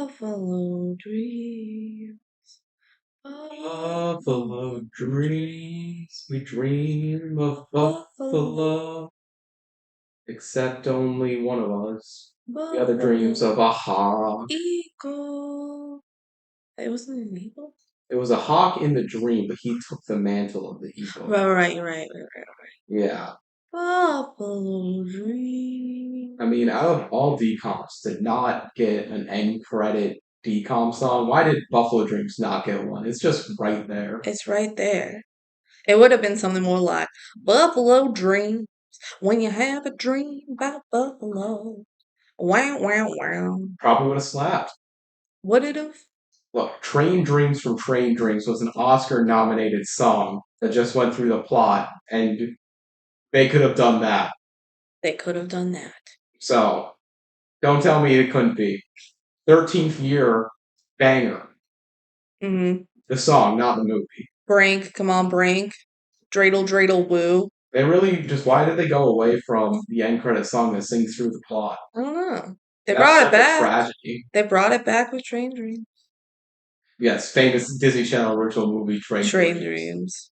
Buffalo dream. Buffalo dreams, we dream of buffalo. Except only one of us. The other dreams of a hawk. Eagle. It wasn't an eagle? It was a hawk in the dream, but he took the mantle of the eagle. Right. Yeah. Buffalo dream. I mean, out of all DCOMs to not get an end credit DCOM song, why did Buffalo Dreams not get one? It's just right there. It's right there. It would have been something more like Buffalo dreams. When you have a dream about buffalo. Wow. Probably would have slapped. Would it have? Look, Train Dreams from Train Dreams was an Oscar nominated song that just went through the plot, and they could have done that. They could have done that. So, don't tell me it couldn't be. 13th year banger. Mm-hmm. The song, not the movie. Brink, come on, Brink. Dreidel, woo. They really just, why did they go away from the end credit song that sings through the plot? I don't know. They That's brought it such a back. tragedy. They brought it back with Train Dreams. Yes, famous Disney Channel original movie Train Dreams.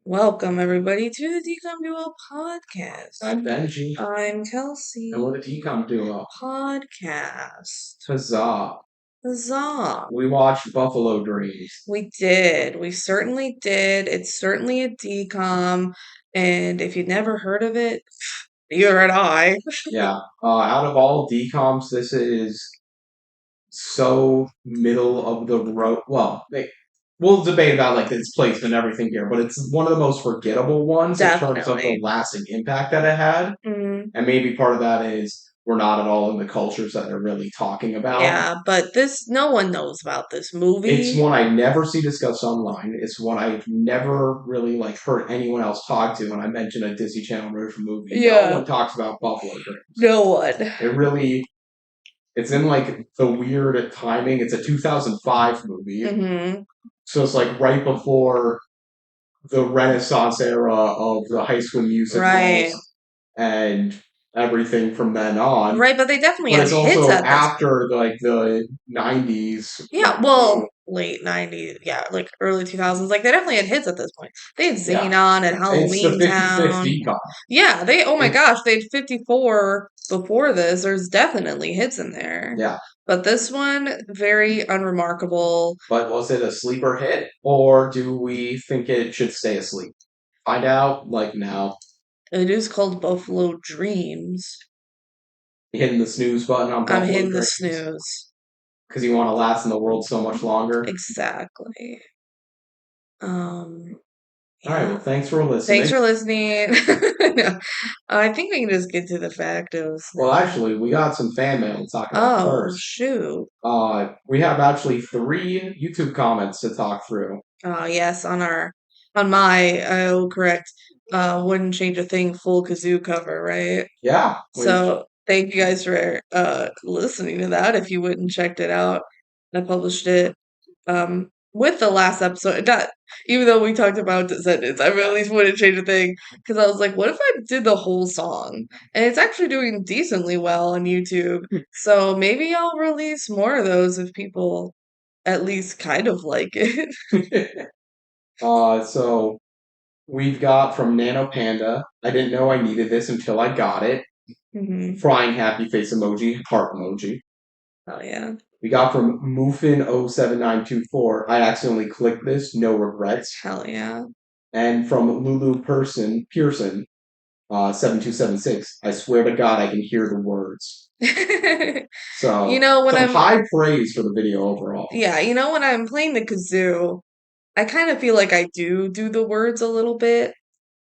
Welcome, everybody, to the DCOM Duo podcast. I'm Benji. I'm Kelsey. And we're the DCOM Duo. Podcast. Huzzah. Huzzah. We watched Buffalo Dreams. We did. We certainly did. It's certainly a DCOM. And if you'd never heard of it, neither had I. Yeah. Out of all DCOMs, this is so middle of the road. Well, we'll debate about like its placement and everything here, but it's one of the most forgettable ones in terms of the lasting impact that it had. Mm-hmm. And maybe part of that is we're not at all in the cultures that they're really talking about. Yeah, but no one knows about this movie. It's one I never see discussed online. It's one I've never really heard anyone else talk to when I mention a Disney Channel original movie. Yeah. No one talks about Buffalo Dreams. No one. It's in the weird timing. It's a 2005 movie. Mm-hmm. So it's right before the Renaissance era of the High School Musicals. Right. And everything from then on. Right, but they definitely had hits at this point. But it's also after the 90s. Yeah, well, late 90s, yeah, early 2000s. They definitely had hits at this point. They had Xenon and Halloween Town. Yeah, oh my gosh, they had 54 before this. There's definitely hits in there. Yeah. But this one, very unremarkable. But was it a sleeper hit? Or do we think it should stay asleep? Find out, now. It is called Buffalo Dreams. You hitting the snooze button on Buffalo I'm hitting Dreams? the snooze. Because you want to last in the world so much longer? Exactly. Yeah. All right, well, thanks for listening. No, I think we can just get to the fact of... Well, actually, we got some fan mail to talk about first. Oh, shoot. We have actually 3 YouTube comments to talk through. Yes, on my, correct, Wouldn't Change a Thing full kazoo cover, right? Yeah. So thank you guys for listening to that. If you wouldn't checked it out, I published it with the last episode. Even though we talked about Descendants, I really wouldn't change a thing because I was like, what if I did the whole song? And it's actually doing decently well on YouTube. So maybe I'll release more of those if people at least kind of like it. So we've got from Nano Panda. I didn't know I needed this until I got it. Mm-hmm. Frying happy face emoji, heart emoji. Oh yeah. We got from Moofin07924. I accidentally clicked this. No regrets. Hell yeah. And from Lulu Pearson 7276. I swear to God, I can hear the words. So when I'm high praise for the video overall. Yeah, when I'm playing the kazoo, I kind of feel like I do the words a little bit.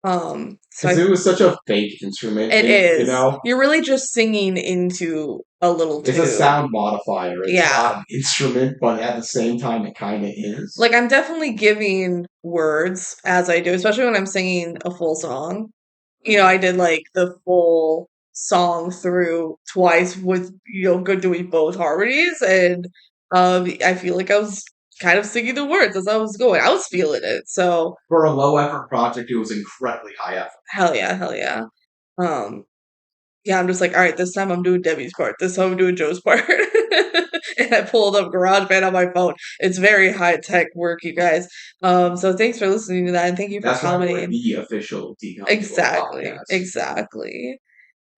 Kazoo is such a fake instrument. It is. You're really just singing into a little tube. It's a sound modifier. It's not an instrument, but at the same time, it kind of is. I'm definitely giving words as I do, especially when I'm singing a full song. I did the full song through twice with doing both harmonies, and I feel like I was kind of singing the words as I was going. I was feeling it. So For a low effort project, it was incredibly high effort. hell yeah, hell yeah. Um, yeah, I'm just like, all right, this time I'm doing Debbie's part. This time I'm doing Joe's part. And I pulled up GarageBand on my phone. It's very high tech work, you guys. So thanks for listening to that, and thank you for That's why we're commenting. the official DCOM Duo Exactly, podcast. exactly.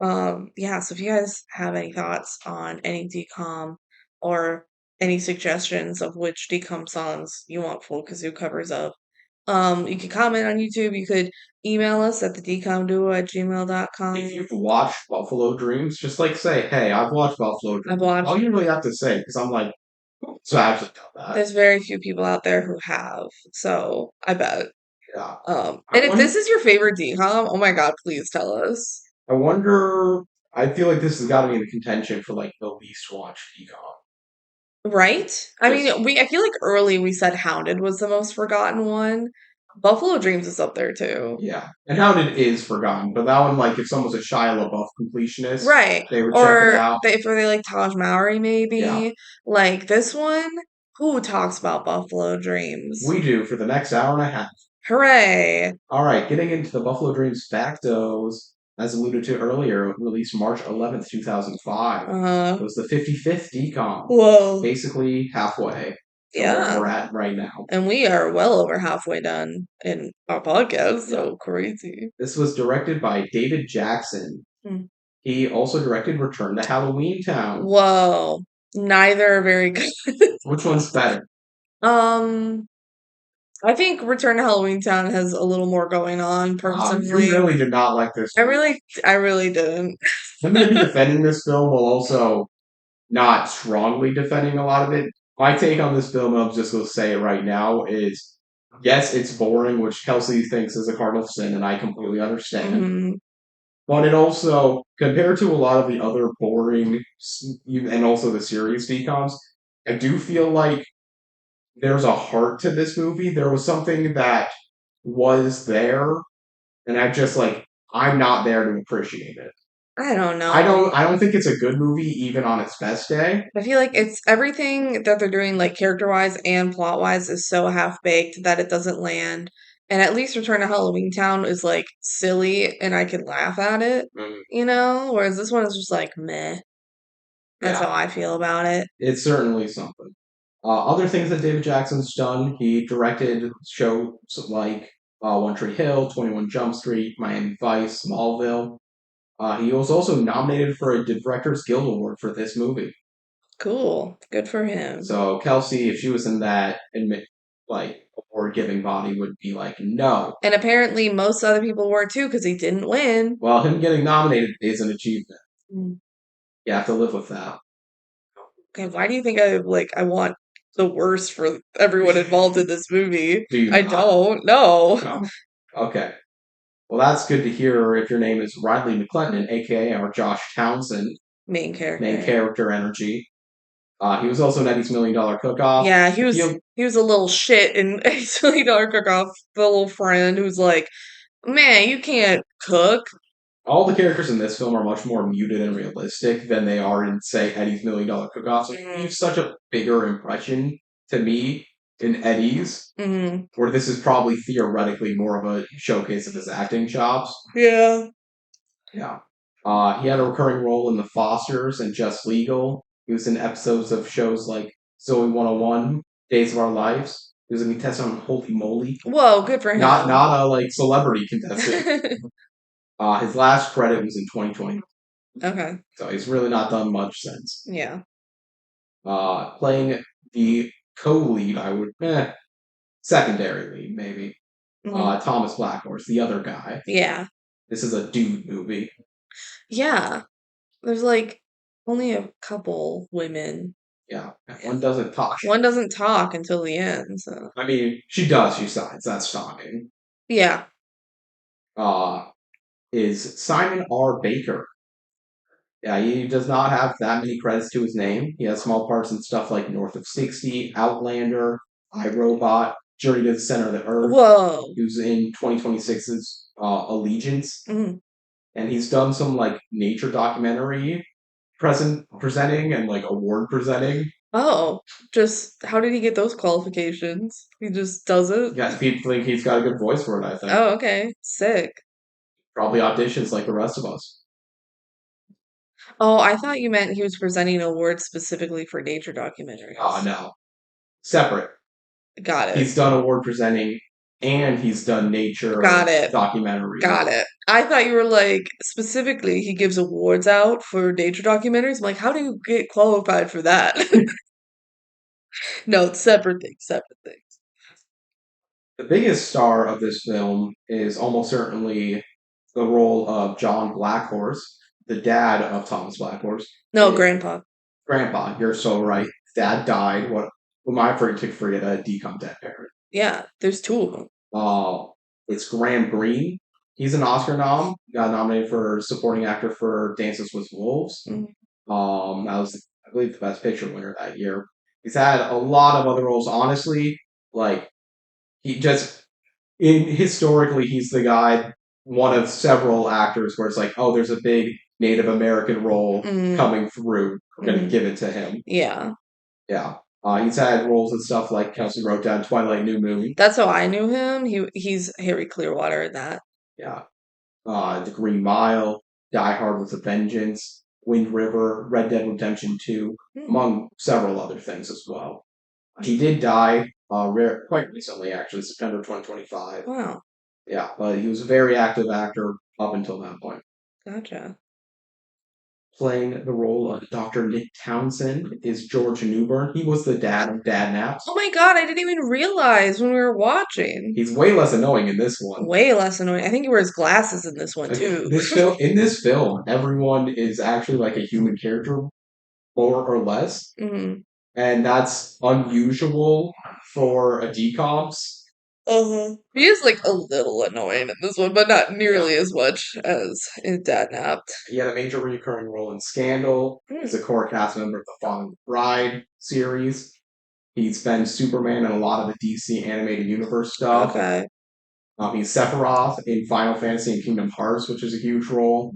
Yeah, so if you guys have any thoughts on any DCOM or any suggestions of which DCOM songs you want full kazoo covers of, you could comment on YouTube. You could email us at the decomduo@gmail.com. If you've watched Buffalo Dreams, just like say, hey, I've watched Buffalo I've Dreams. watched. All you really have to say, because I'm like, so I actually done that. There's very few people out there who have, so I bet. Yeah. And if this is your favorite DCOM, oh my god, please tell us. I wonder. I feel like this has got to be in contention for like the least watched DCOM. Right? I Just mean, I feel like early we said Hounded was the most forgotten one. Buffalo Dreams is up there too. yeah, and Hounded is forgotten, but that one, like, if someone's a Shia LaBeouf completionist, Right. they would check it Or out. if they like Taj Mowry, Yeah, maybe. Like this one, who talks about Buffalo Dreams? we do for the next hour and a half. Hooray! All right, getting into the Buffalo Dreams factos, as alluded to earlier, released March 11th, 2005. It was the 55th DCOM, Whoa. basically halfway to where Yeah. we're at right now. And we are well over halfway done in our podcast, so crazy. This was directed by David Jackson. Hmm. He also directed Return to Halloween Town. Whoa. Neither are very good. Which one's better? I think Return to Halloween Town has a little more going on, You personally. really did not like this I movie. really didn't. I'm going to be defending this film while also not strongly defending a lot of it. My take on this film, and I'm just going to say it right now, is yes, it's boring, which Kelsey thinks is a cardinal sin, and I completely understand. Mhm. But it also, compared to a lot of the other boring, and also the serious DCOMs, I do feel like there's a heart to this movie. There was something that was there, and I'm not there to appreciate it. I don't know. I don't think it's a good movie even on its best day. I feel like it's everything that they're doing, like character wise and plot wise, is so half baked that it doesn't land. And at least Return to Halloween Town is like silly and I can laugh at it, Whereas this one is just like meh. That's how I feel about it. It's certainly something. Other things that David Jackson's done, he directed shows like One Tree Hill, 21 Jump Street, Miami Vice, Smallville. He was also nominated for a Directors Guild Award for this movie. Cool. Good for him. So Kelsey, if she was in that award giving body, would be like, no. And apparently most other people were too because he didn't win. Well, him getting nominated is an achievement. Mm. You have to live with that. Okay, why do you think I want the worst for everyone involved in this movie? Do you I not? don't. No. No. Okay. Well, that's good to hear if your name is Riley McClendon, aka our Josh Townsend. Main character. Main character energy. He was also in Eddie's $1 Million Cook-Off. Yeah, he was a little shit in Eddie's $1 Million Cook-Off. The little friend who's like, man, you can't cook. All the characters in this film are much more muted and realistic than they are in, say, Eddie's $1 Million Cook-Off. So it leaves such a bigger impression to me in Eddie's, where this is probably theoretically more of a showcase of his acting chops. Yeah. Yeah. He had a recurring role in The Fosters and Just Legal. He was in episodes of shows like Zoe 101, Days of Our Lives. He was a contestant on Holy Moly. Whoa, good for him. Not a celebrity contestant. His last credit was in 2020. Okay. So he's really not done much since. Yeah. Playing the co-lead, secondary lead, maybe. Thomas Blackhorse, the other guy. Yeah. This is a dude movie. Yeah. There's like only a couple women. Yeah. One doesn't talk. One doesn't talk until the end, so. I mean, she does, she signs. That's talking. Yeah. Is Simon R. Baker. Yeah, he does not have that many credits to his name. He has small parts in stuff like North of 60, Outlander, iRobot, Journey to the Center of the Earth. Whoa. Who's in 2026's Allegiance. Mm-hmm. And he's done some like nature documentary presenting and like award presenting. Oh, just how did he get those qualifications? He just does it? Yeah, people think he's got a good voice for it, I think. Oh, okay. Sick. Probably auditions like the rest of us. Oh, I thought you meant he was presenting awards specifically for nature documentaries. No. Separate. Got it. He's done award presenting and he's done nature Got it. documentaries. Got it. I thought you were like specifically he gives awards out for nature documentaries. I'm like, how do you get qualified for that? No, it's separate things, separate things. The biggest star of this film is almost certainly the role of John Blackhorse, the dad of Thomas Blackhorse. No, grandpa. Grandpa, you're so right. Dad died. What? Who am I to forget a decom dead parent? Yeah, there's two of them. Uh, it's Graham Greene. He's an Oscar nom. Got nominated for supporting actor for Dances with Wolves. Mhm. That was, I believe, the Best Picture winner that year. He's had a lot of other roles. Honestly, like he just historically, he's the guy, one of several actors where it's like, oh, there's a big Native American role Mm, coming through. We're gonna mhm. give it to him. Yeah, Yeah. He's had roles and stuff like Kelsey wrote down Twilight New Moon. that's how I knew him. He's Harry Clearwater in that. Yeah. The Green Mile, Die Hard with a Vengeance, Wind River, Red Dead Redemption 2, Hmm. among several other things as well. He did die quite recently, actually, September 2025. Wow, Yeah, but he was a very active actor up until that point. gotcha. Playing the role of Dr. Nick Townsend is George Newbern. He was the dad of Dad Oh Naps. my God, I didn't even realize when we were watching. He's way less annoying in this one. Way less annoying. I think he wears glasses in this one Like, too. in this film, everyone is actually like a human character, more or less, Hmm. and that's unusual for a DCOMs. He is like a little annoying in this one, but not Yeah. nearly as much as in Dad Napped. He had a major recurring role in Scandal. He's a core cast member of the Father of the Bride series. He's been Superman in a lot of the DC animated universe stuff. Okay. He's Sephiroth in Final Fantasy and Kingdom Hearts, which is a huge role.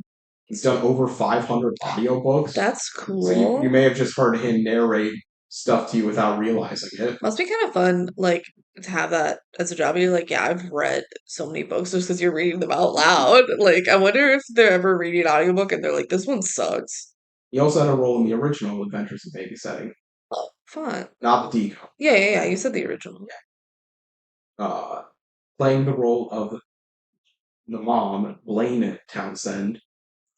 He's done over 500 audiobooks. That's So you cool. may have just heard him narrate stuff to you without realizing it. Must be kind of fun, like, to have that as a job. You're like, yeah, I've read so many books just because you're reading them out loud. Like, I wonder if they're ever reading an audiobook and they're like, this one sucks. He also had a role in the original Adventures in Babysitting, Oh, fun. not the decom. Yeah, yeah, yeah. You said the original. Uh, Playing the role of the mom, Blaine Townsend,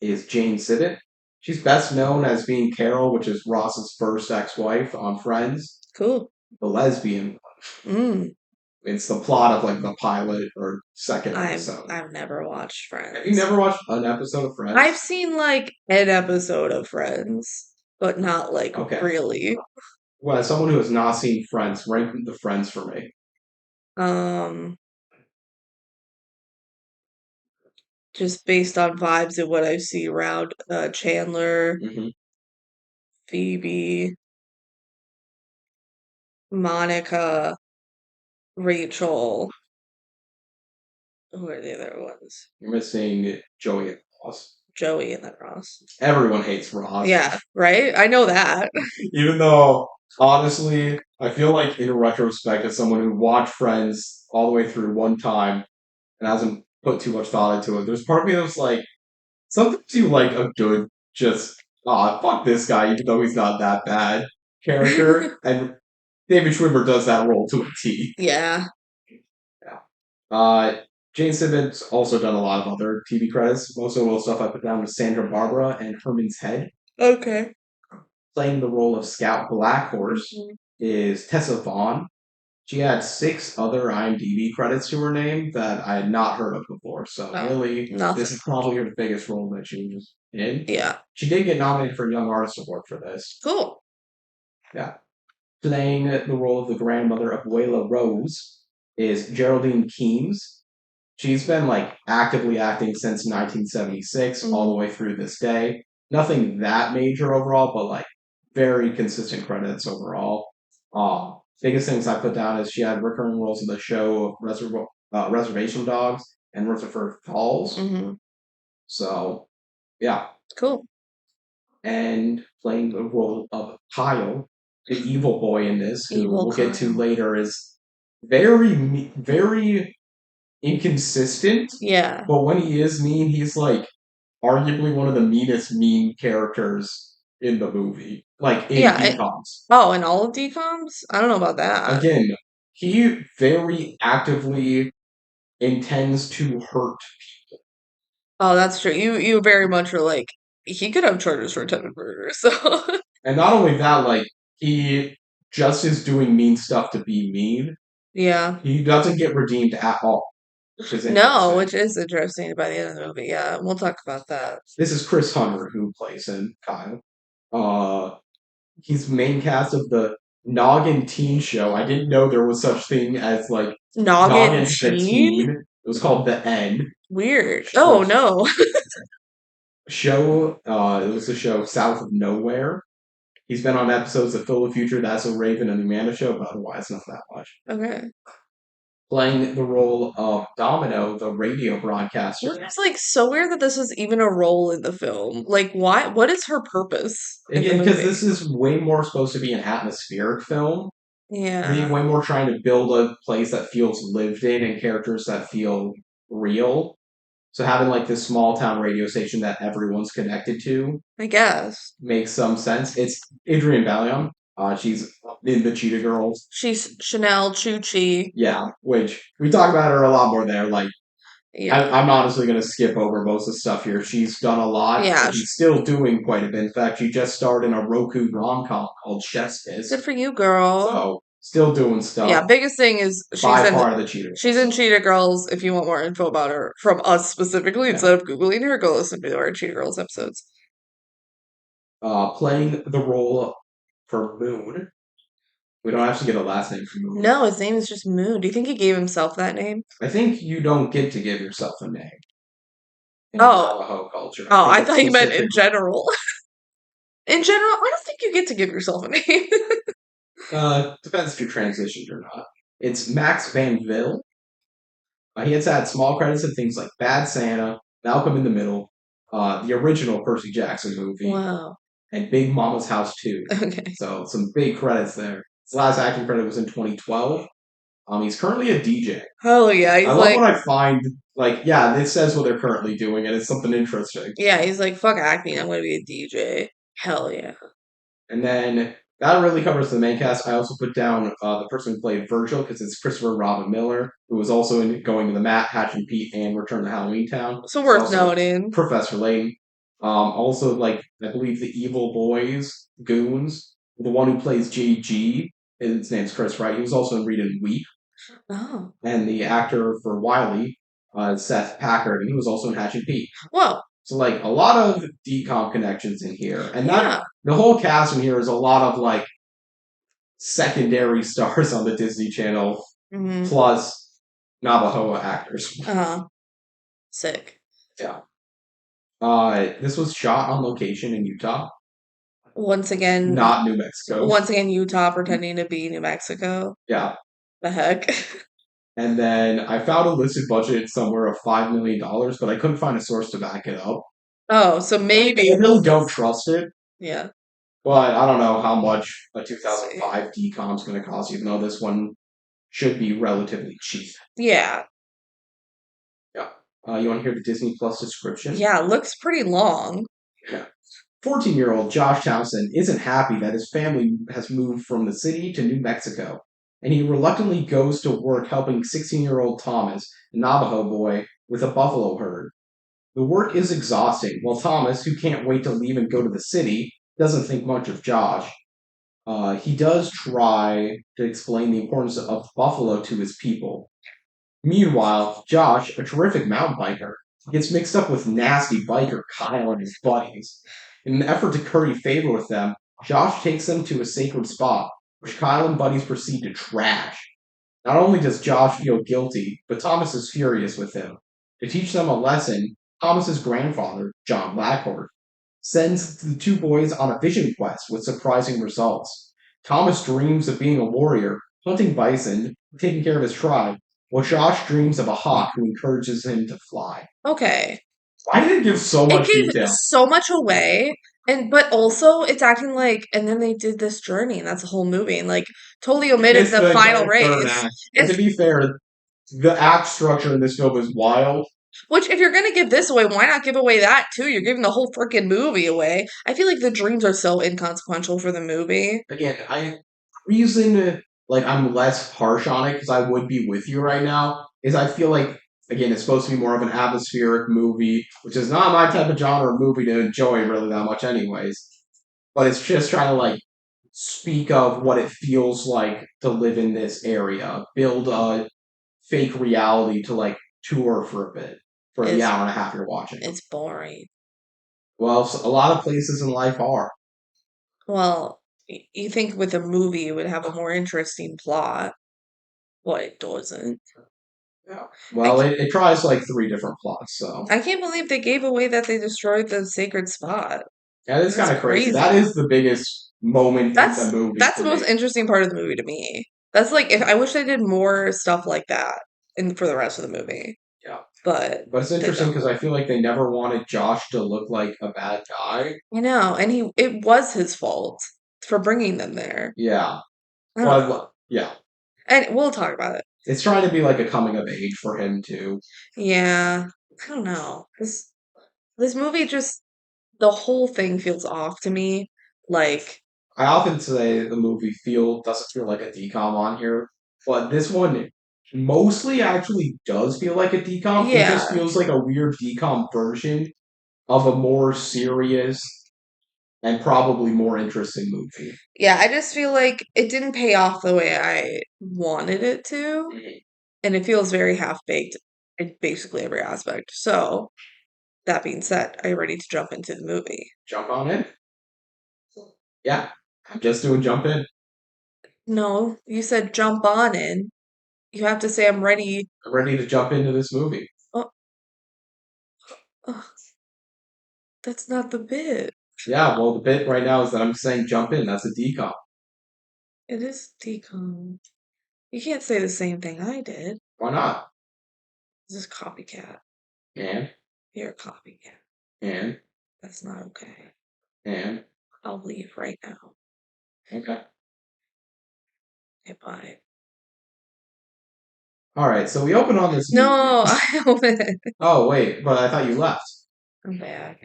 is Jane Sibbett. She's best known as being Carol, which is Ross's first ex-wife on Friends, Cool. the lesbian. Mm. It's the plot of like the pilot or second episode. I've never watched Have you Friends. never watched an episode of Friends? I've seen like an episode of Friends, but not like Okay. really. Well, as someone who has not seen Friends, rank the Friends for me. Um, just based on vibes and what I see around Chandler, Hmm. Phoebe, Monica, Rachel. Who are the other ones? You're missing Joey and Ross. Joey and then Ross. Everyone hates Ross. Yeah, right? I know that. Even though, honestly, I feel like in retrospect, as someone who watched Friends all the way through one time and hasn't put too much thought into it, there's part of me that's like, sometimes you like a good, just, fuck this guy, even though he's not that bad character. And David Schwimmer does that role to a T. Yeah. Yeah. Jane Simmons also done a lot of other TV credits. Most of the stuff I put down was Sandra Barbara and Herman's Head. Okay. Playing the role of Scout Blackhorse Mhm. is Tessa Vaughn. She had 6 other IMDb credits to her name that I had not heard of before. So No, really, nothing. this is probably her biggest role that she was in. Yeah. She did get nominated for a Young Artist Award for this. Cool. Yeah. Playing the role of the grandmother of Abuela Rose is Geraldine Keams. She's been like actively acting since 1976 all the Mhm. way through this day. Nothing that major overall, but like very consistent credits overall. Biggest things I put down is she had recurring roles in the show Reservation Dogs and Rutherford Falls. Hmm. So yeah, Cool. and playing the role of Kyle the evil boy in this, who Evil we'll get to Kyle. later, is very inconsistent. Yeah. But when he is mean, he's like arguably one of the meanest mean characters in the movie, like in Yeah. DCOMs. Oh, and all of DCOMs? I don't know about that. Again, he very actively intends to hurt. Oh, that's true. You very much are like he could have charges for attempted murder. So And not only that, like, he just is doing mean stuff to be mean. yeah. He doesn't get redeemed at all, which is No, interesting. which is interesting by the end of the movie. Yeah, we'll talk about that. This is Chris Hunter who plays him, Kyle. Uh, he's main cast of the Noggin Teen Show. I didn't know there was such thing as like Noggin Noggin the Teen? Teen. It was called the N Weird. Oh show. no. It was a show south of nowhere. He's been on episodes of Phil the Future, That's So Raven, and the Amanda Show, but otherwise not that much. Okay. Playing the role of Domino, the radio broadcaster. Well, it's like so weird that this was even a role in the film. Like, why? What is her purpose in the Again, because movie? this is way more supposed to be an atmospheric film. They're Yeah, way more trying to build a place that feels lived in and characters that feel real. So having like this small town radio station that everyone's connected to I guess. makes some sense. It's Adrienne Ballion. She's in the Cheetah Girls. She's Chanel Chuchi. Yeah, which we talk about her a lot more there. Like, Yeah. I'm honestly going to skip over most of the stuff here. She's done a lot, Yeah. and she's still doing quite a bit. In fact, she just starred in a Roku rom-com called Chef's Kiss. Good for you, girl. So, still doing Yeah, stuff. biggest thing is By far the Cheetah Girls. she's in Cheetah Girls. If you want more info about her from us specifically, Yeah. instead of Googling her, go listen to our Cheetah Girls episodes. Playing the role for Moon. We don't actually get a last name for Moon. No, his name is just Moon. Do you think he gave himself that name? I think you don't get to give yourself a name in Oh. Navajo culture. Oh, I think it's thought you meant in specific. general. In general, I don't think you get to give yourself a name. Depends if you transitioned or not. It's Max Van Vil. He has had small credits in things like Bad Santa, Malcolm in the Middle, the original Percy Jackson movie, Wow. and Big Mama's House 2. Okay. So some big credits there. His last acting credit was in 2012. He's currently a DJ. Oh yeah, he's I love like, when I find, like, yeah, this says what they're currently doing, and it's something interesting. yeah, he's like, fuck acting, I'm gonna be a DJ. Hell yeah. And then that really covers the main cast. I also put down the person who played Virgil, because it's Christopher Robin Miller, who was also in Going to the Mat, Hatch and Pete, and Return to Halloween Town. So worth Also noting. Professor Layton. Also, like, I believe the Evil Boys, Goons, the one who plays JG, his name's Chris Wright. He was also in Read and Weep. Oh. And the actor for Wiley, Seth Packard, and he was also in Hatch and Pete. Well, So, like, a lot of DCOM connections in here. And yeah. the whole cast in here is a lot of, like, secondary stars on the Disney Channel, Mm-hmm. plus Navajo actors. Sick. Yeah. This was shot on location in Utah, Once again, not New Mexico. Utah pretending to be New Mexico. Yeah. The heck? And then I found a listed budget somewhere of $5 million, but I couldn't find a source to back it up. Oh, so maybe. I really don't trust it, Yeah. but I don't know how much a 2005 DCOM is going to cost, even though this one should be relatively cheap. Yeah. Yeah. You want to hear the Disney Plus description? Yeah, it looks pretty long. Yeah. 14-year-old Josh Townsend isn't happy that his family has moved from the city to New Mexico, and he reluctantly goes to work helping 16-year-old Thomas, a Navajo boy, with a buffalo herd. The work is exhausting, while Thomas, who can't wait to leave and go to the city, doesn't think much of Josh. He does try to explain the importance of buffalo to his people. Meanwhile, Josh, a terrific mountain biker, gets mixed up with nasty biker Kyle and his buddies. In an effort to curry favor with them, Josh takes them to a sacred spot, which Kyle and buddies proceed to trash. Not only does Josh feel guilty, but Thomas is furious with him. To teach them a lesson, Thomas's grandfather, John Blackhorse, sends the two boys on a vision quest with surprising results. Thomas dreams of being a warrior, hunting bison, taking care of his tribe, while Josh dreams of a hawk who encourages him to fly. Okay. Why did it give so It much gave detail? so much away. but also it's acting like, and then they did this journey, and that's the whole movie, and like totally They omitted missed the the final entire third race. act. And to It's be fair, the act structure in this film is wild. which if you're gonna give this away, why not give away that too? You're giving the whole freaking movie away. I feel like the dreams are so inconsequential for the movie. Again, reason like I'm less harsh on it because I would be with you right now is I feel like again it's supposed to be more of an atmospheric movie, which is not my type of genre of movie to enjoy really that much, anyways. But it's just trying to like speak of what it feels like to live in this area, build a fake reality to like tour for a bit for the It's hour and a half you're watching. it's boring. Well, a lot of places in life are. Well, you think with a movie it would have a more interesting plot. Well, it doesn't. Yeah. I Well, it tries like three different plots, so I can't believe they gave away that they destroyed the sacred spot. yeah, it's That's kind of crazy. That crazy. is the biggest moment in the movie That's for the most me. interesting part of the movie to me. That's like if I wish they did more stuff like that in for the rest of the movie, Yeah. but But it's they interesting don't. because I feel like they never wanted Josh to look like a bad guy. You know, and it was his fault for bringing them there. Yeah. I don't know. Well, yeah. And we'll talk about it. It's trying to be like a coming of age for him too. Yeah, I don't know. This movie just the whole thing feels off to me. Like, I often say the movie doesn't feel like a DCOM on here, but this one mostly actually does feel like a DCOM. It just yeah, feels like a weird DCOM version of a more serious and probably more interesting movie. yeah. I just feel like it didn't pay off the way I wanted it to, and it feels very half baked in basically every aspect. So that being said, are you ready to jump into the movie? Jump on in? Yeah, I'm just doing jump in. No, you said jump on in. You have to say I'm ready. I'm ready to jump into this movie. Oh, oh, that's not the bit. Yeah, well, the bit right now is that I'm saying jump in. That's a decom. It is decom. You can't say the same thing I did. Why not? This is copycat. And, You're a copycat. and, That's not okay. and. I'll leave right now. Okay. Okay, bye. All right, so we open on this movie. No, I own it. Oh, wait, but I thought you left. I'm back.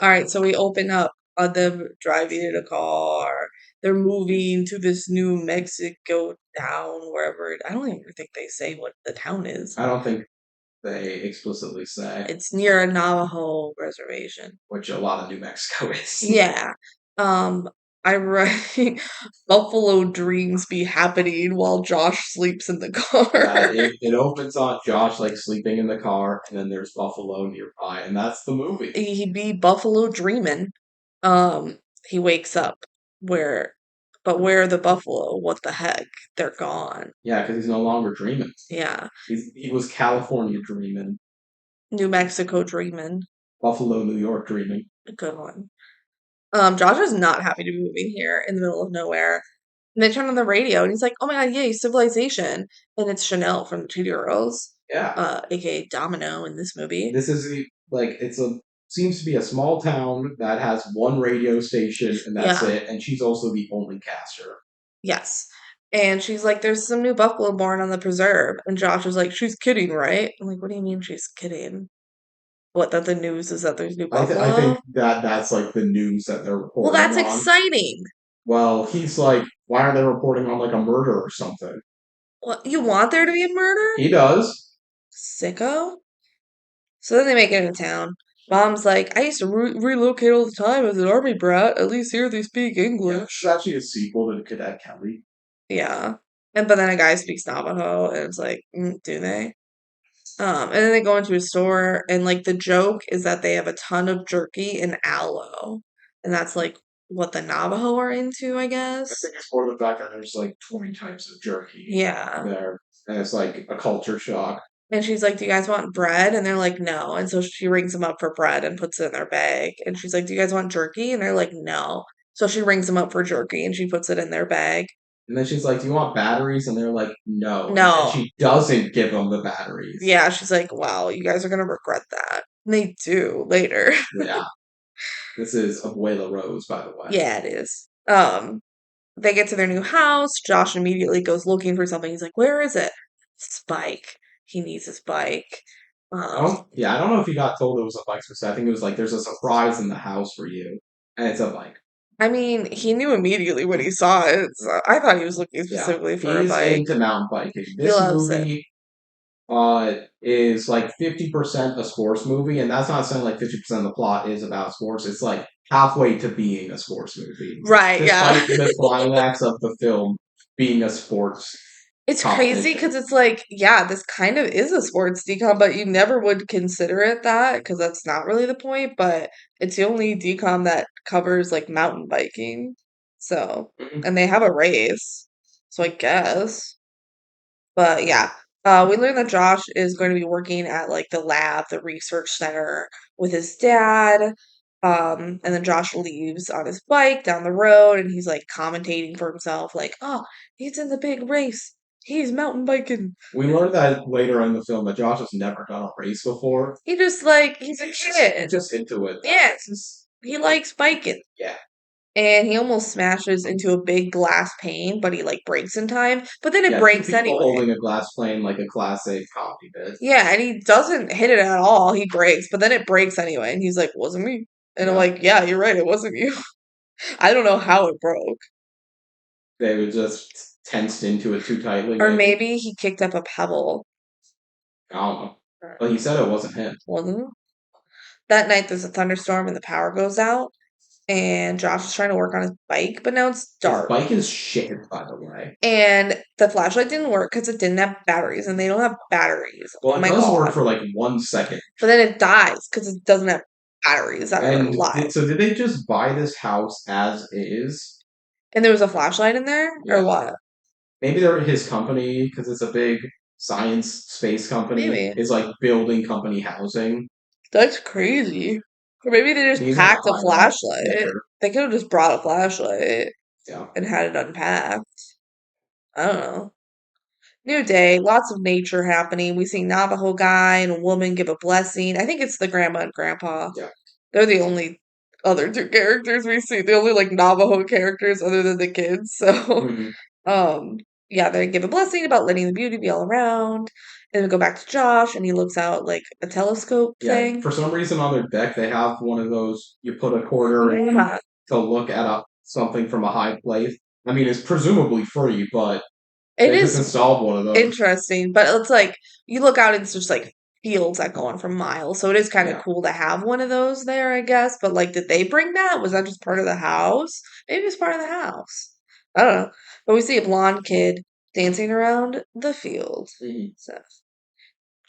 All right, so we open up on them driving in a car. They're moving to this New Mexico town, wherever. I don't even think they say what the town is. I don't think they explicitly say, It's near a Navajo reservation. which a lot of New Mexico is. Yeah. Um, I write Buffalo dreams be happening while Josh sleeps in the Yeah, car. it opens on Josh like sleeping in the car, and then there's Buffalo nearby, and that's the movie. He be Buffalo dreaming. He wakes up where, but where are the buffalo? What the heck? They're gone. Yeah, because he's no longer dreaming. Yeah. He was California dreaming, New Mexico dreaming. Buffalo, New York dreaming. A good one. Josh is not happy to be moving here in the middle of nowhere. And they turn on the radio and he's like, oh my god, yay, civilization. And it's Chanel from the Two Girls, Yeah, aka Domino in this movie. this is like it's a seems to be a small town that has one radio station, and that's Yeah. it. And she's also the only caster. Yes. And she's like, there's some new buffalo born on the preserve. And Josh is like, she's kidding, right? I'm like, what do you mean she's kidding? What, that the news is that there's new I think buffalo? that's like the news that they're Well, reporting that's on. exciting. Well, he's like, why are they reporting on like a murder or something? Well, you want there to be a murder? He does. Sicko? So then they make it into town. Mom's like, I used to relocate all the time as an army brat. At least here they speak Yeah, English. it's actually a sequel to Cadet Kelly. Yeah. But then a guy speaks Navajo, and it's like, do they? And then they go into a store, and like the joke is that they have a ton of jerky and aloe, and that's like what the Navajo are into, I I guess. think it's more the fact that there's like 20 types of jerky Yeah. there, and it's like a culture shock. And she's like, "Do you guys want bread?" And they're like, "No." And so she rings them up for bread and puts it in their bag. And she's like, "Do you guys want jerky?" And they're like, "No." So she rings them up for jerky and she puts it in their bag. And then she's like, "Do you want batteries?" And they're like, "No." And then No. she doesn't give them the batteries. Yeah, she's like, "Wow, you guys are gonna regret that." And they do later. Yeah. This is Abuela Rose, by the way. Yeah, it is. They get to their new house. Josh immediately goes looking for something. He's like, "Where is it?" Spike. He needs his bike. Um, I don't know if he got told it was a bike specific. I think it was like, there's a surprise in the house for you, and it's a bike. I mean, he knew immediately when he saw it. So I thought he was looking Yeah, specifically for a he's bike. into mountain biking. He This loves it. movie is like 50% a sports movie, and that's not saying like 50% of the plot is about sports. It's like halfway to being a sports movie, Right, yeah. despite the climax of the film being a sports It's crazy competition. because it's like, yeah, this kind of is a sports decom, but you never would consider it that because that's not really the point. But it's the only decom that covers like mountain biking. So, Mhm. and they have a race. So I guess. But yeah, we learned that Josh is going to be working at like the lab, the research center with his dad. And then Josh leaves on his bike down the road and he's like commentating for himself, like, oh, he's in the big race. He's mountain biking. We learned that later in the film that Josh has never done a race before. He just like, he's a He's kid. just into it. Yeah, It's just, he likes biking. yeah. And he almost smashes into a big glass pane, but he like breaks in time. But then it Yeah, two breaks people anyway. holding a glass plane like a classic comedy bit. Yeah, and he doesn't hit it at all. He breaks, but then it breaks anyway. And he's like, wasn't me. And I'm Yeah. like, yeah, you're right. It wasn't you. I don't know how it broke. They were just tensed into it too tightly, Or maybe. maybe he kicked up a pebble. I don't know. But he said it wasn't him. Wasn't it? That night, there's a thunderstorm and the power goes out. And Josh is trying to work on his bike, but now it's His dark. bike is shit, by the way. And the flashlight didn't work because it didn't have batteries, and they don't have batteries. Well, Oh it my does work god. for like 1 second. But then it dies because it doesn't have batteries that are And alive. did they just buy this house as is? And there was a flashlight in there? Or Yeah. what? Maybe they're his company, because it's a big science space company, Maybe. is like building company housing. That's crazy. Or maybe they just He's gonna packed a find out flashlight. later. They could have just brought a flashlight Yeah. and had it unpacked. I don't know. New day, lots of nature happening. We see Navajo guy and a woman give a blessing. I think it's the grandma and grandpa. Yeah. They're the only other two characters we see. The only like Navajo characters other than the kids. So Mhm. um yeah, they give a blessing about letting the beauty be all around. And we go back to Josh and he looks out like a telescope Yeah. thing. For some reason on their deck, they have one of those, you put a quarter in Yeah. to look at something from a high place. I mean, it's presumably free, but It they just is installed one of those. interesting, but it's like you look out and it's just like fields that go on for miles. So it is kind of Yeah. cool to have one of those there, I guess. But like, did they bring that? Was that just part of the house? Maybe it's part of the house. I don't know. But we see a blonde kid dancing around the field. Mhm. So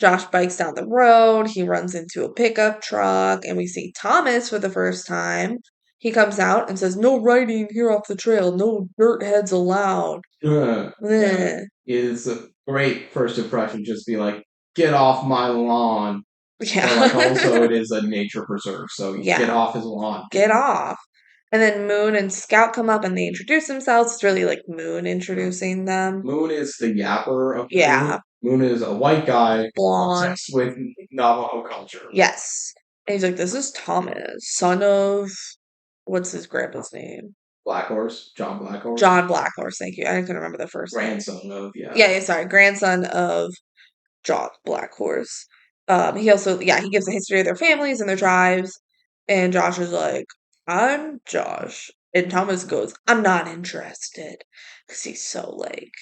Josh bikes down the road. He runs into a pickup truck, and we see Thomas for the first time. He comes out and says, "No riding here off the trail. No dirt heads allowed." Yeah. Eh. Is a great first impression. Just be like, get off my lawn. But like, also, Yeah. it is a nature preserve, so get Yeah. off his lawn. Get off. And then Moon and Scout come up and they introduce themselves. It's really like Moon introducing them. Moon is the yapper of the group. Yeah. Moon is a white guy Blonde. obsessed with Navajo culture. Yes. And he's like, this is Thomas, son of, what's his grandpa's name? Black Horse, John Black Horse, John Blackhorse, thank you. I couldn't remember the first name. grandson of Yeah, sorry, grandson of John Blackhorse. He also, yeah, he gives a history of their families and their tribes. And Josh is like, I'm Josh. And Thomas goes, I'm not interested. Because he's so like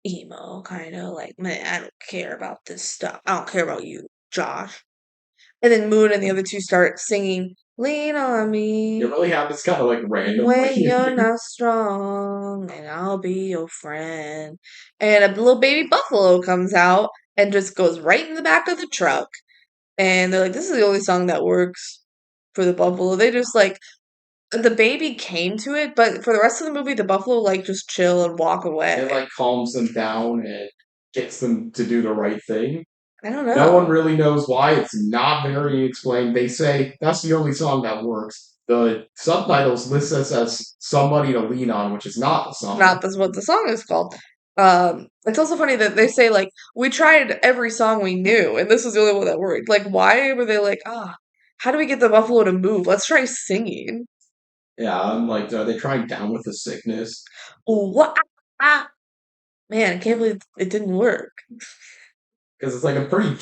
emo, kind of like, man, I don't care about this stuff. I don't care about you, Josh. And then Moon and the other two start singing, Lean on You me really have this kind of like when randomly. you're not strong, and I'll be your friend. And a little baby buffalo comes out and just goes right in the back of the truck. And they're like, this is the only song that works for the buffalo. They just like, the baby came to it, but for the rest of the movie, the buffalo like just chill and walk away. It like calms them down and gets them to do the right thing. I don't No one know. really knows why. It's not very explained. They say that's the only song that works. The subtitles list us as somebody to lean on, which is not the song. Not that's what the song is called. It's also funny that they say like we tried every song we knew, and this was the only one that worked. Like, why were they like, how do we get the buffalo to move? Let's try singing. Yeah, I'm like, are they trying down with the sickness? What? Ah, man, I can't believe it didn't work. Because it's like a pretty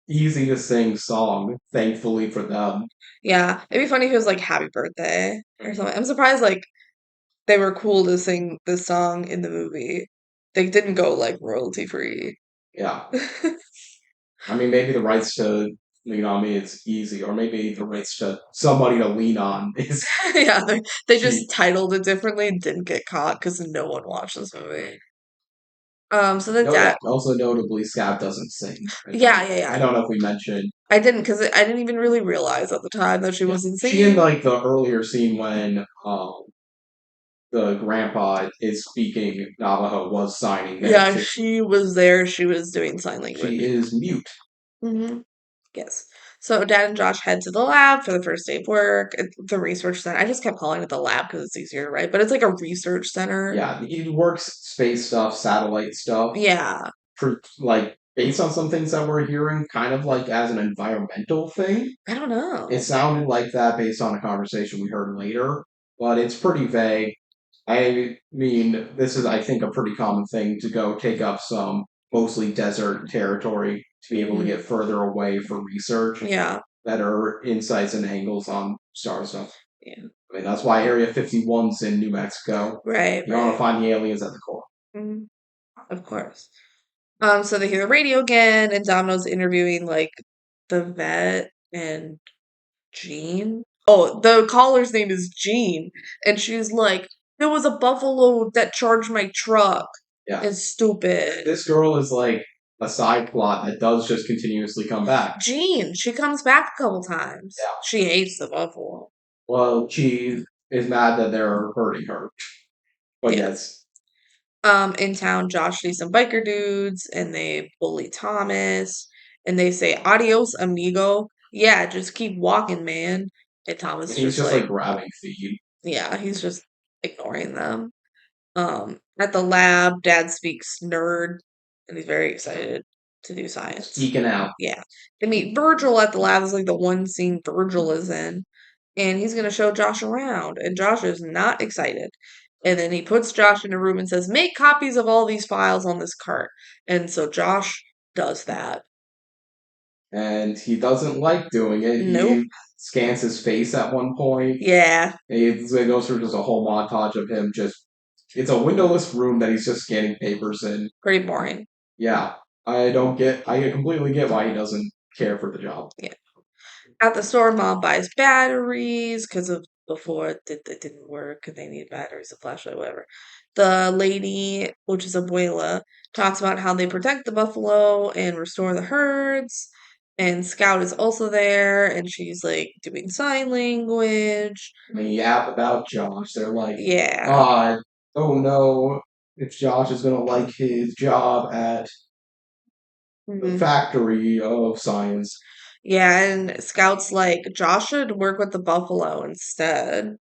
easy to sing song, thankfully for them. Yeah, it'd be funny if it was like Happy Birthday or something. I'm surprised like they were cool to sing this song in the movie. They didn't go like royalty free. Yeah. I mean, maybe the rights to lean on me is easy, or maybe the rights to somebody to lean on is Yeah, they just cheap. titled it differently and didn't get caught because no one watched this movie. So the Oh yeah. dad, Also, notably, Scab doesn't sing. yeah, yeah, I yeah. don't know if we mentioned. I didn't because I didn't even really realize at the time that she Yeah, wasn't she in singing. like the earlier scene when the grandpa is speaking Navajo was signing there Yeah, too. she was there. She was doing sign She language. is mute. Hmm. Yes. So Dad and Josh head to the lab for the first day of work. It's the research center. I just kept calling it the lab because it's easier, right? But it's like a research center. Yeah, he works space stuff, satellite stuff, Yeah. for like based on some things that we're hearing, kind of like as an environmental thing. I don't It know. sounded like that based on a conversation we heard later, but it's pretty vague. I mean, this is, I think, a pretty common thing to go take up some mostly desert territory to be able to Hmm. get further away for research, Yeah. better insights and angles on star stuff. Yeah. I mean, that's why Area 51's in New Mexico. Right, You want to right. find the aliens at the core. Mhm. Of course. So they hear the radio again, and Domino's interviewing like the vet and Jean. Oh, the caller's name is Jean, and she's like, "There was a buffalo that charged my truck." Yeah. It's stupid. This girl is like a side plot that does just continuously come back. Jean, she comes back a couple times. Yeah. She hates the buffalo. Well, she is mad that they're hurting her. But Yeah. yes, In town, Josh sees some biker dudes, and they bully Thomas, and they say, "Adios, amigo." Yeah, just keep walking, man. And Thomas he's just just like, like grabbing feed, yeah, he's just ignoring them. At the lab, Dad speaks nerd, and he's very excited to do science. geeking out. Yeah. They meet Virgil at the lab. It's like the one scene Virgil is in. And he's going to show Josh around. And Josh is not excited. And then he puts Josh in a room and says, "Make copies of all these files on this cart." And so Josh does that. And he doesn't like doing it. Nope. He scans his face at one point. Yeah. It goes through just a whole montage of him just. It's a windowless room that he's just scanning papers in. Pretty boring. Yeah, I don't get. I completely get why he doesn't care for the job. Yeah. At the store, Mom buys batteries because of before it didn't work and they need batteries, a flashlight, whatever. The lady, which is Abuela, talks about how they protect the buffalo and restore the herds. And Scout is also there, and she's like doing sign language. I mean, yap about Josh. They're like, Yeah. ah, oh no, if Josh is gonna like his job at the Hmm. factory of science. Yeah, and Scout's like, Josh should work with the buffalo instead. I'm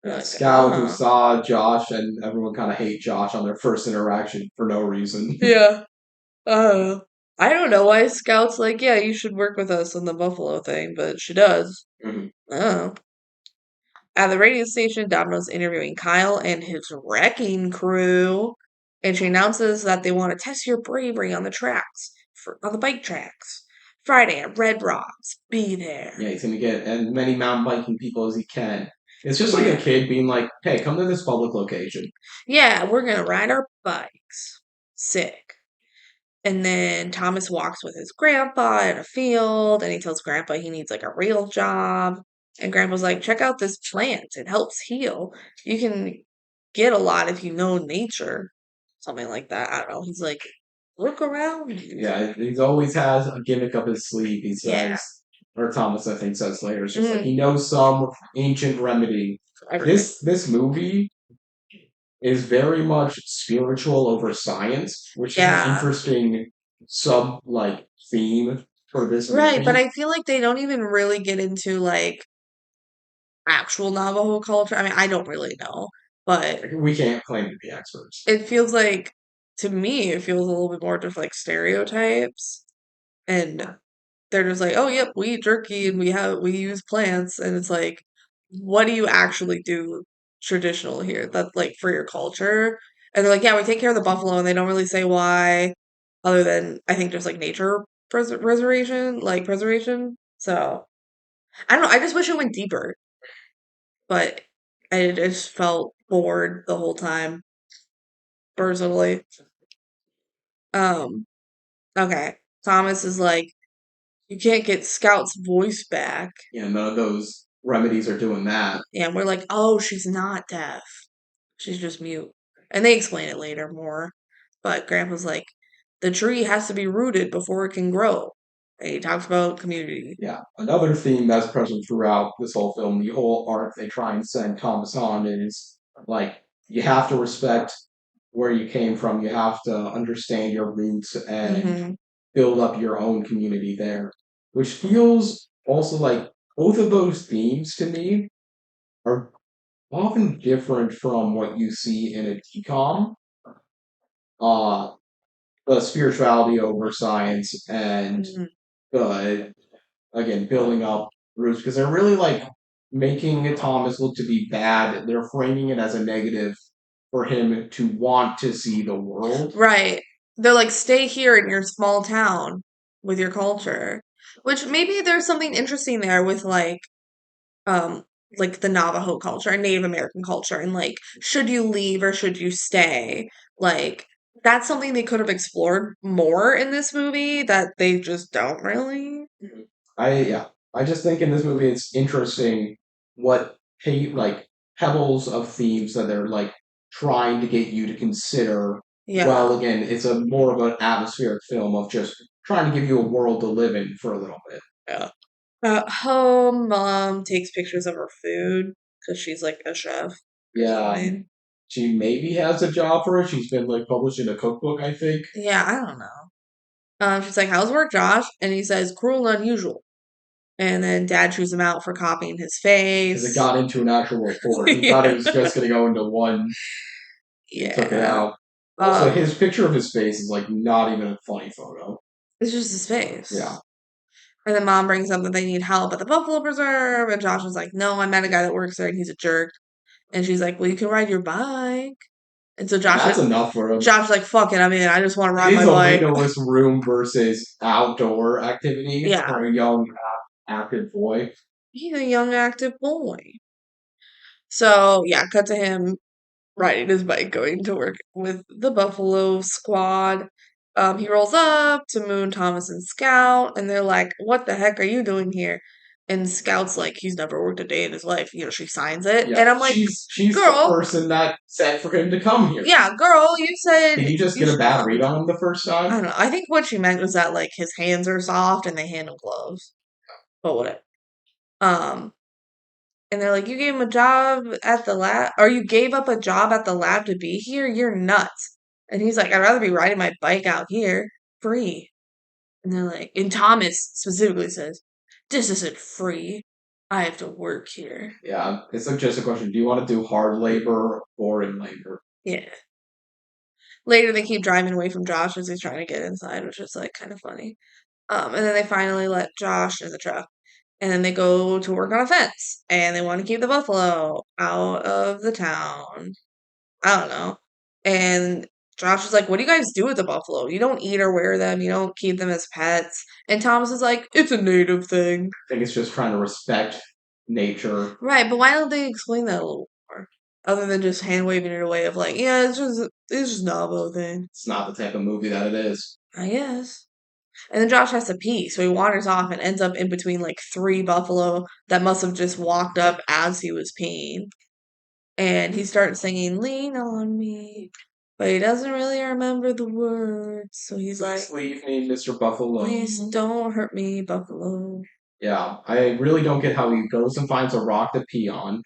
Yeah, like, Scout who oh. saw Josh and everyone kind of hate Josh on their first interaction for no reason. Yeah. Oh. I don't know why Scout's like, yeah, you should work with us on the buffalo thing, but she does. Mhm. Oh. At the radio station, Domino's interviewing Kyle and his wrecking crew, and she announces that they want to test your bravery on the tracks, on the bike tracks. Friday at Red Rocks. Be there. Yeah, he's gonna get as many mountain biking people as he can. It's just like a Yeah. kid being like, "Hey, come to this public location." Yeah, we're gonna ride our bikes. Sick. And then Thomas walks with his grandpa in a field, and he tells grandpa he needs like a real job. And grandpa's like, check out this plant. It helps heal. You can get a lot if you know nature. Something like that. I don't know. He's like, look around you. Yeah, he's always has a gimmick up his sleeve. He Yeah. says, or Thomas, I think, says later. It's just like Mm, he knows some ancient remedy. for everything. This movie is very much spiritual over science, which is an Yeah. interesting sub like theme for this Right. But movie. I feel like they don't even really get into like actual Navajo culture. I mean, I don't really know. But We can't claim to be experts. it feels like, to me, it feels a little bit more just like stereotypes. And they're just like, oh, yep, we eat jerky and we use plants, and it's like, what do you actually do traditional here? That's like for your culture. And they're like, yeah, we take care of the buffalo, and they don't really say why, other than I think just like nature preservation. So I don't know. I just wish it went deeper, but I just felt bored the whole time, personally. Um, okay. Thomas is like, you can't get Scout's voice back. Yeah, none of those remedies are doing that. And we're like, oh, she's not deaf. She's just mute. And they explain it later more. But Grandpa's like, the tree has to be rooted before it can grow. And he talks about community. Yeah, another theme that's present throughout this whole film, the whole arc they try and send Thomas on is like you have to respect where you came from. You have to understand your roots and Hmm. build up your own community there, which feels also like both of those themes to me are often different from what you see in a DCOM. Uh, the spirituality over science and Hmm. the again building up roots because they're really like making Thomas look to be bad. They're framing it as a negative for him to want to see the world. Right. They're like, stay here in your small town with your culture. Which maybe there's something interesting there with um like the Navajo culture and Native American culture and like should you leave or should you stay? Like that's something they could have explored more in this movie that they just don't really. Yeah, I just think in this movie it's interesting what like pebbles of themes that they're like trying to get you to consider. Yeah. Well, again, it's a more of an atmospheric film of just trying to give you a world to live in for a little bit. Yeah. At home, mom takes pictures of her food because she's like a chef or Yeah, something. she maybe has a job for it. She's been like published in a cookbook, I think. Yeah, I don't know. She's like, "How's work, Josh?" And he says, "Cruel and unusual." And then Dad chews him out for copying his Because it face. got into an actual report. He thought it Yeah. was just going to go into one. He took it Yeah. out. Also, Um, his picture of his face is like not even a funny photo. it's just his Yeah. face. And then Mom brings up that they need help at the Buffalo Preserve, and Josh is like, "No, I met a guy that works there, and he's a jerk." And she's like, "Well, you can ride your bike." And so And that's enough for him. Josh's like, "Fuck it, I'm in. I just want to It ride is my a bike." windowless room versus outdoor activity Yeah, for a young, active boy. he's a young, active boy. So yeah, cut to him riding his bike going to work with the Buffalo Squad. He rolls up to Moon, Thomas, and Scout, and they're like, "What the heck are you doing here?" And Scout's like, "He's never worked a day in his life." She signs it, Yeah, and I'm like, she's the "Girl, person that said for him to come here. yeah, girl, you said Did he just you." get a bad read on him the first I time? don't know. I think what she meant was that like his hands are soft and they handle gloves, but whatever. Um, And they're like, you gave him a job at the lab, or you gave up a job at the lab to be here? You're nuts. And he's like, I'd rather be riding my bike out here free. And they're like, and Thomas specifically says, this isn't free. I have to work here. Yeah, it's like just a question. Do you want to do hard labor or boring labor? Yeah. Later, they keep driving away from Josh as he's trying to get inside, which is like kind of funny. And then they finally let Josh in the truck. And then they go to work on a fence. And they want to keep the buffalo out of the town. I don't know. And Josh is like, what do you guys do with the buffalo? You don't eat or wear them. You don't keep them as pets. And Thomas is like, it's a native thing. I think it's just trying to respect nature. Right, but why don't they explain that a little more? Other than just hand waving it away of like, yeah, it's just Navajo thing. It's not the type of movie that it is. I guess. And then Josh has to pee, so he wanders off and ends up in between like three buffalo that must have just walked up as he was peeing. And he starts singing "Lean on Me," but he doesn't really remember the words. So he's like, Please leave me, Mr. Buffalo. "Please don't hurt me, Buffalo." Yeah, I really don't get how he goes and finds a rock to pee on.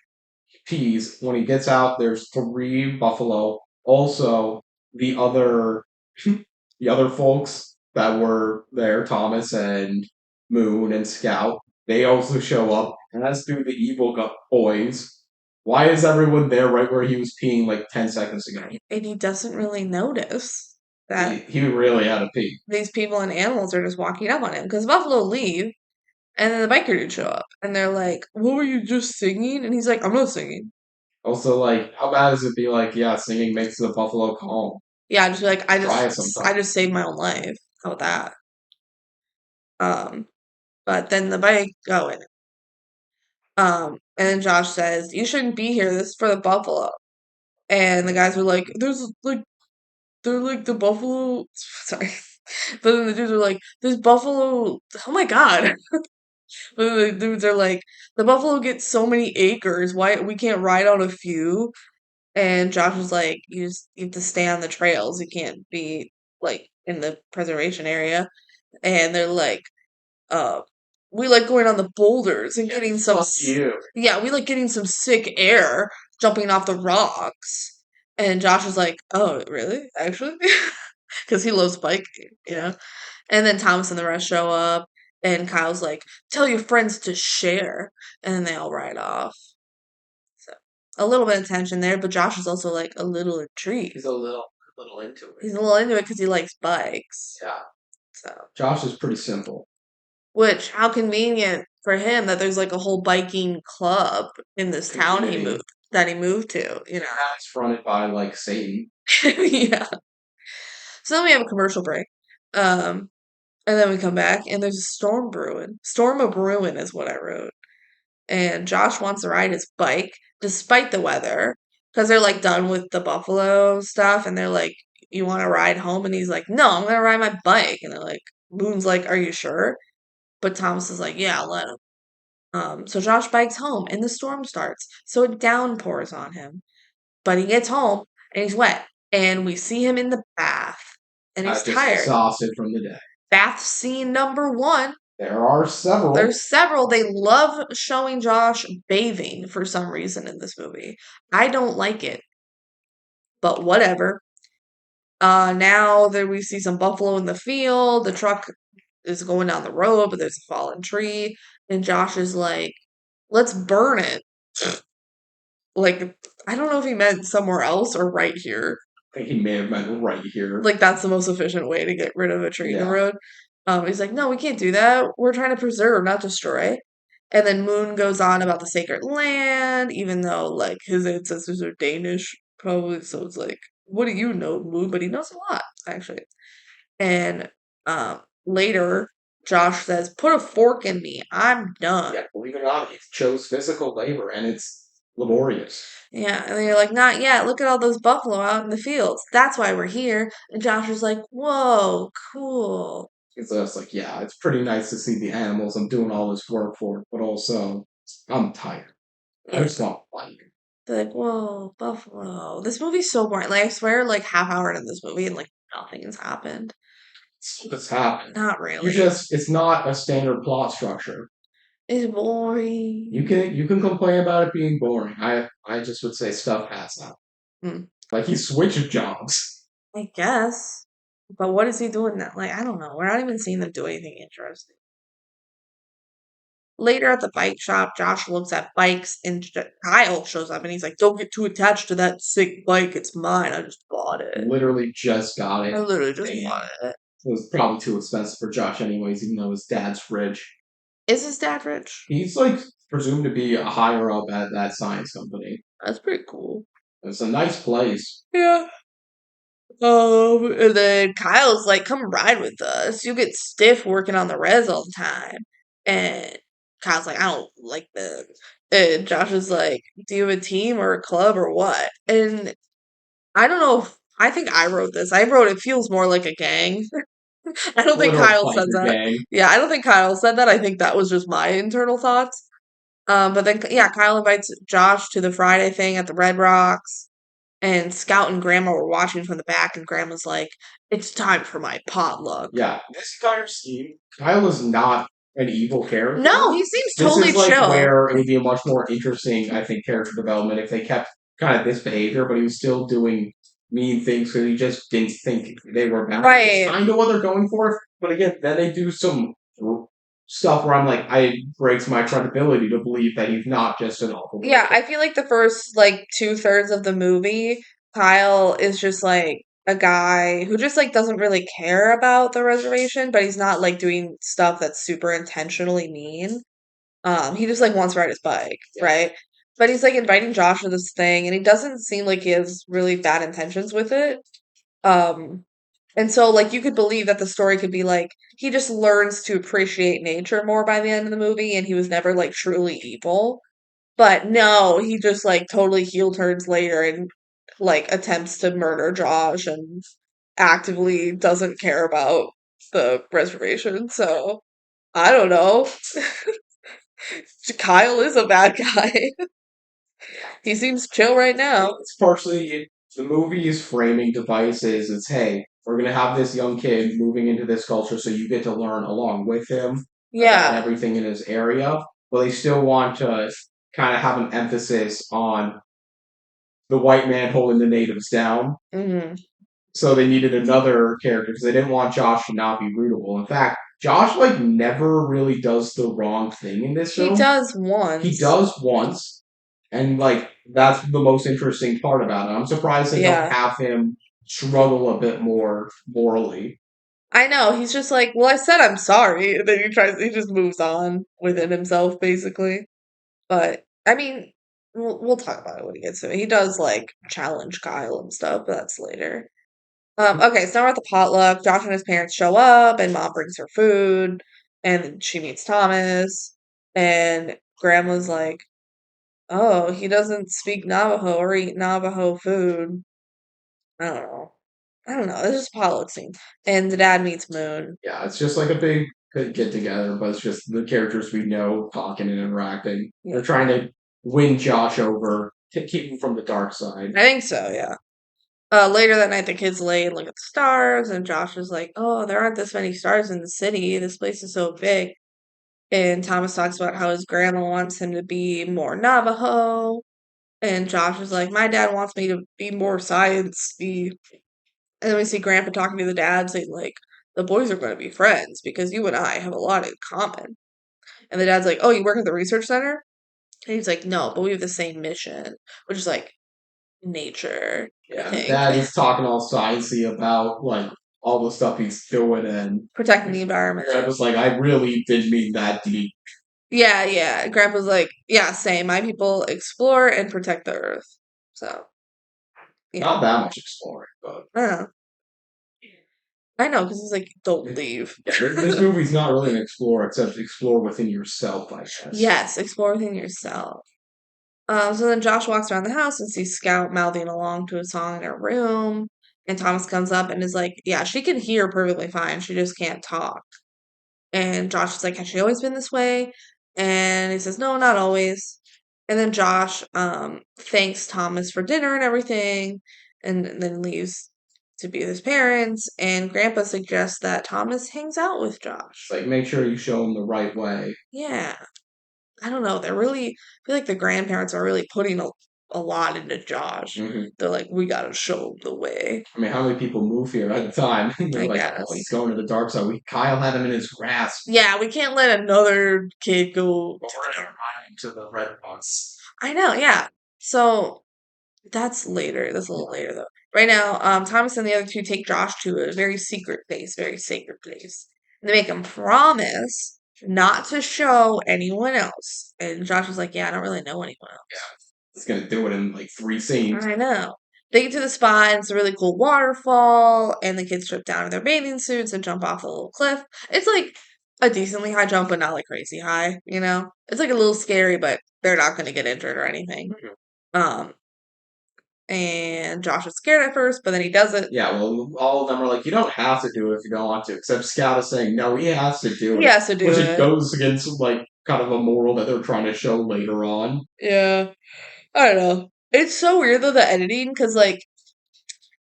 He pees. When he gets out, there's three buffalo. Also, the other the other folks that were there, Thomas and Moon and Scout, they also show up, as do the evil boys. Why is everyone there right where he was peeing like 10 seconds ago? And he doesn't really notice that He really had to pee. these people and animals are just walking up on him because buffalo leave, and then the biker dudes show up, and they're like, "What were you just singing?" And he's like, "I'm not singing." Also, like, how bad does it be like, yeah, singing makes the buffalo calm? Yeah, just be like, Try it sometime. I just saved my own life. How about that? Um, but then the bike going. And then Josh says, "You shouldn't be here. This is for the buffalo." And the guys were like, they're like the buffalo." Sorry, but then the dudes are like, "This buffalo. Oh my god!" But then the dudes are like, "The buffalo gets so many acres. Why we can't ride on a few?" And Josh was like, you have to stay on the trails. You can't be like in the preservation area." And they're like, uh, "We like going on the boulders and getting some, Fuck you. yeah, we like getting some sick air, jumping off the rocks." And Josh was like, "Oh, really? Actually?" Because he loves biking, you know? And then Thomas and the rest show up, and Kyle's like, "Tell your friends to share." And then they all ride off. So a little bit of tension there, but Josh is also like a little intrigued. He's a little into it. He's a little into it because he likes bikes. Yeah. So, Josh is pretty simple. which how convenient for him that there's like a whole biking club in this town Community. he moved to. You know, It's fronted by like Satan. yeah. So then we have a commercial break. And then we come back and there's a storm brewing. Storm a brewing is what I wrote. And Josh wants to ride his bike despite the weather because they're like done with the buffalo stuff and they're like, "You want to ride home?" And he's like, "No, I'm gonna ride my bike." And they're like, Boone's like, "Are you sure?" But Thomas is like, "Yeah, let him." So Josh bikes home and the storm starts. So it downpours on him. But he gets home and he's wet. And we see him in the bath. And he's Just tired. exhausted from the day. Bath scene number 1. There are several. There's several. They love showing Josh bathing for some reason in this movie. I don't like it, but whatever. Now that we see some buffalo in the field, the truck is going down the road, but there's a fallen tree, and Josh is like, "Let's burn it." Like, I don't know if he meant somewhere else or right here. I think he may have meant right here. Like, that's the most efficient way to get rid of a tree in the Yeah. road. He's like, "No, we can't do that. We're trying to preserve, not destroy." And then Moon goes on about the sacred land, even though, like, his ancestors are Danish, probably. So it's like, what do you know, Moon? But he knows a lot, actually. And later, Josh says, "Put a fork in me. I'm done." Yeah, believe it or not, he chose physical labor, and it's laborious. Yeah, and they're like, "Not yet. Look at all those buffalo out in the fields. That's why we're here." And Josh is like, "Whoa, cool." It's just like, yeah, it's pretty nice to see the animals I'm doing all this work for, but also, I'm tired. I Yeah. just want to bike. They're like, "Whoa, buffalo." This movie's so boring. Like, I swear, like, half hour into this movie and, like, nothing has happened. What's happened? Not You really. it's not a standard plot structure. It's boring. You can complain about it being boring. I just would say stuff has happened. Hmm. Like he switched jobs. I guess. But what is he doing now? Like, I don't know. We're not even seeing them do anything interesting. Later at the bike shop, Josh looks at bikes and Kyle shows up and he's like, "Don't get too attached to that sick bike. It's mine. I just bought it." Literally just got it. I literally just Damn. bought it. It was probably too expensive for Josh anyways, even though his dad's rich. Is his dad rich? He's like presumed to be a higher up at that science company. That's pretty cool. It's a nice place. Yeah. And then Kyle's like, "Come ride with us. You get stiff working on the res all the time." And Kyle's like, "I don't like them." And Josh is like, "Do you have a team or a club or what?" And I don't know if I think I wrote this. I wrote it feels more like a gang. I don't think Little Kyle said biker that. gang. Yeah, I don't think Kyle said that. I think that was just my internal thoughts. But then yeah, Kyle invites Josh to the Friday thing at the Red Rocks. And Scout and Grandma were watching from the back, and Grandma's like, "It's time for my potluck." Yeah, this entire scene, Kyle is not an evil character. No, he seems This totally is like chill. where it would be a much more interesting, I think, character development if they kept kind of this behavior, but he was still doing mean things because he just didn't think they were bad. Right. It's kind of what they're going for, but again, then they do some stuff where I'm like, I breaks my credibility to believe that he's not just an awful. Yeah, I feel like the first like 2/3 of the movie, Kyle is just like a guy who just like doesn't really care about the reservation, but he's not like doing stuff that's super intentionally mean. He just like wants to ride his bike, Yeah. right? But he's like inviting Josh to this thing, and he doesn't seem like he has really bad intentions with it. Um, and so like you could believe that the story could be like he just learns to appreciate nature more by the end of the movie, and he was never like truly evil. But no, he just like totally heel turns later and like attempts to murder Josh and actively doesn't care about the reservation. So I don't know. Kyle is a bad guy. He seems chill right now. It's partially the movie is framing devices as, hey, we're gonna have this young kid moving into this culture, so you get to learn along with him about Yeah. everything in his area. But they still want to kind of have an emphasis on the white man holding the natives down. Hmm. So they needed another character because they didn't want Josh to not be rootable. In fact, Josh like never really does the wrong thing in this He film. does He once. does once, and like that's the most interesting part about it. I'm surprised they don't Yeah. have him struggle a bit more morally. I know. He's just like, well, I said I'm sorry. And then he just moves on within himself, basically. But I mean, we'll talk about it when he gets to it. He does like challenge Kyle and stuff, but that's later. Okay, so now we're at the potluck. Josh and his parents show up, and mom brings her food, and she meets Thomas, and grandma's like, "Oh, he doesn't speak Navajo or eat Navajo food." I don't know. I don't know. It's just a potluck scene, and the dad meets Moon. Yeah, it's just like a big get together, but it's just the characters we know talking and interacting. Yeah, They're trying to win Josh over to keep him from the dark side. I think so. Yeah. Later that night, the kids lay and look at the stars, and Josh is like, "Oh, there aren't this many stars in the city. This place is so big." And Thomas talks about how his grandma wants him to be more Navajo. And Josh is like, my dad wants me to be more sciencey. And then we see Grandpa talking to the dad saying, like, the boys are going to be friends because you and I have a lot in common. And the dad's like, oh, you work at the research center? And he's like, no, but we have the same mission, which is like nature, I Yeah, the think. dad is talking all sciencey about like all the stuff he's doing, and Protecting the environment. I was like, I really didn't mean that deep. Yeah, yeah. Grandpa's like, yeah, same. My people explore and protect the earth. So, yeah. Not that much exploring, but I don't know. I know, because he's like, don't leave. yeah, this movie's not really an explore, except explore within yourself, I guess. Yes, explore within yourself. So then Josh walks around the house and sees Scout mouthing along to a song in her room. And Thomas comes up and is like, yeah, she can hear perfectly fine. She just can't talk. And Josh is like, has she always been this way? And he says, no, not always. And then Josh thanks Thomas for dinner and everything, and then leaves to be with his parents. And Grandpa suggests that Thomas hangs out with Josh. Like, make sure you show him the right way. Yeah. I don't know. They're really, I feel like the grandparents are really putting a lot into Josh. Hmm. They're like, we gotta show him the way, I mean, how many people move here at the time? They're I like, guess. oh, he's going to the dark side. Kyle had him in his grasp. Yeah, we can't let another kid go. To the red box. I know, yeah. So that's later. That's a little later though. Right now, Thomas and the other two take Josh to a very secret place, very sacred place. And they make him promise not to show anyone else. And Josh is like, yeah, I don't really know anyone else. He's gonna do it in like 3 scenes. I know. They get to the spot, and it's a really cool waterfall, and the kids strip down in their bathing suits and jump off a little cliff. It's like a decently high jump, but not like crazy high, you know? It's like a little scary, but they're not going to get injured or anything. Um, and Josh is scared at first, but then he does it. Yeah, well, all of them are like, you don't have to do it if you don't want to. Except Scout is saying, no, he has to do He it. has to do Which it. goes against, like, kind of a moral that they're trying to show later on. Yeah. I don't know. It's so weird though, the editing, because like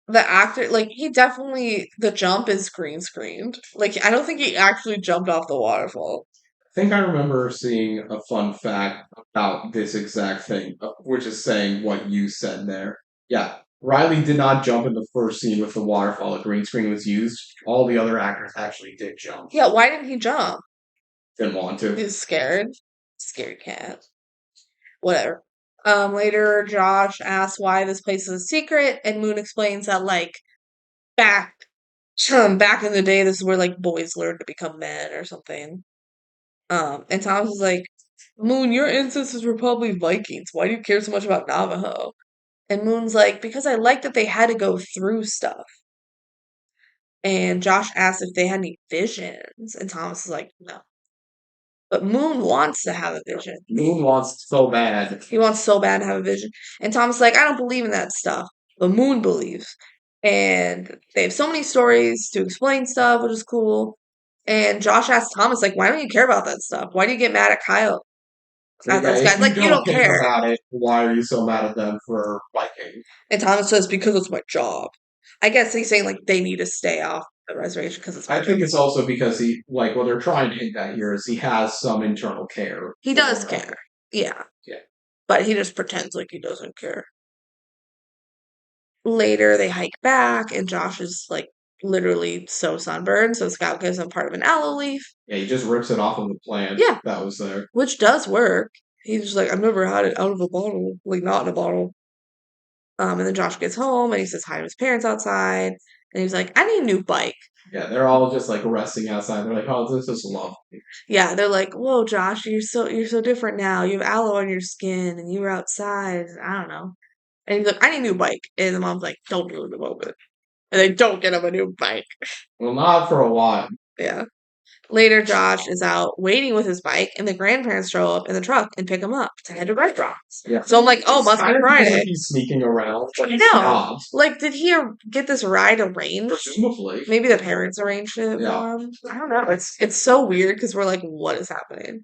the actor, like he definitely, the jump is green screened. Like I don't think he actually jumped off the waterfall. I think I remember seeing a fun fact about this exact thing, which is saying what you said there. Yeah, Riley did not jump in the first scene with the waterfall. A green screen was used. All the other actors actually did jump. Yeah, why didn't he jump? Didn't want to. He's scared. Scared cat. Whatever. Later Josh asks why this place is a secret, and Moon explains that like back back in the day, this is where like boys learn to become men or something. And Thomas is like, Moon, your ancestors were probably Vikings. Why do you care so much about Navajo? And Moon's like, because I like that they had to go through stuff. And Josh asks if they had any visions, and Thomas is like, no. But Moon wants to have a vision. Moon wants so bad. He wants so bad to have a vision. And Thomas is like, I don't believe in that stuff. But Moon believes. And they have so many stories to explain stuff, which is cool. And Josh asks Thomas, like, why don't you care about that stuff? Why do you get mad at Kyle? At Yeah, those if guys? Like, you don't care. about it, why are you so mad at them for Viking? And Thomas says, because it's my job. I guess he's saying, like, they need to stay off the reservation because it's my I job. think it's also because he, like, what they're trying to hint at here is he has some internal care. He does care. Yeah. Yeah. But he just pretends like he doesn't care. Later, they hike back, and Josh is, like, literally so sunburned, so Scout gives him part of an aloe leaf. Yeah, he just rips it off of the plant that was there. Which does work. He's just like, I've never had it out of a bottle. Like, not in a bottle. And then Josh gets home, and he says hi to his parents outside. And he's like, I need a new bike. Yeah, they're all just, like, resting outside. They're like, oh, this is lovely. Yeah, they're like, whoa, Josh, you're so different now. You have aloe on your skin, and you were outside. I don't know. And he's like, I need a new bike. And the mom's like, don't do it at the moment. And they don't get him a new bike. Well, not for a while. Yeah. Later, Josh is out waiting with his bike, and the grandparents show up in the truck and pick him up to head to Red Rocks. Yeah. So I'm like, oh, must be Friday. Like he's sneaking around. I know. Like, did he get this ride arranged? Presumably. Maybe the parents arranged it for him. I don't know. It's so weird because we're like, what is happening?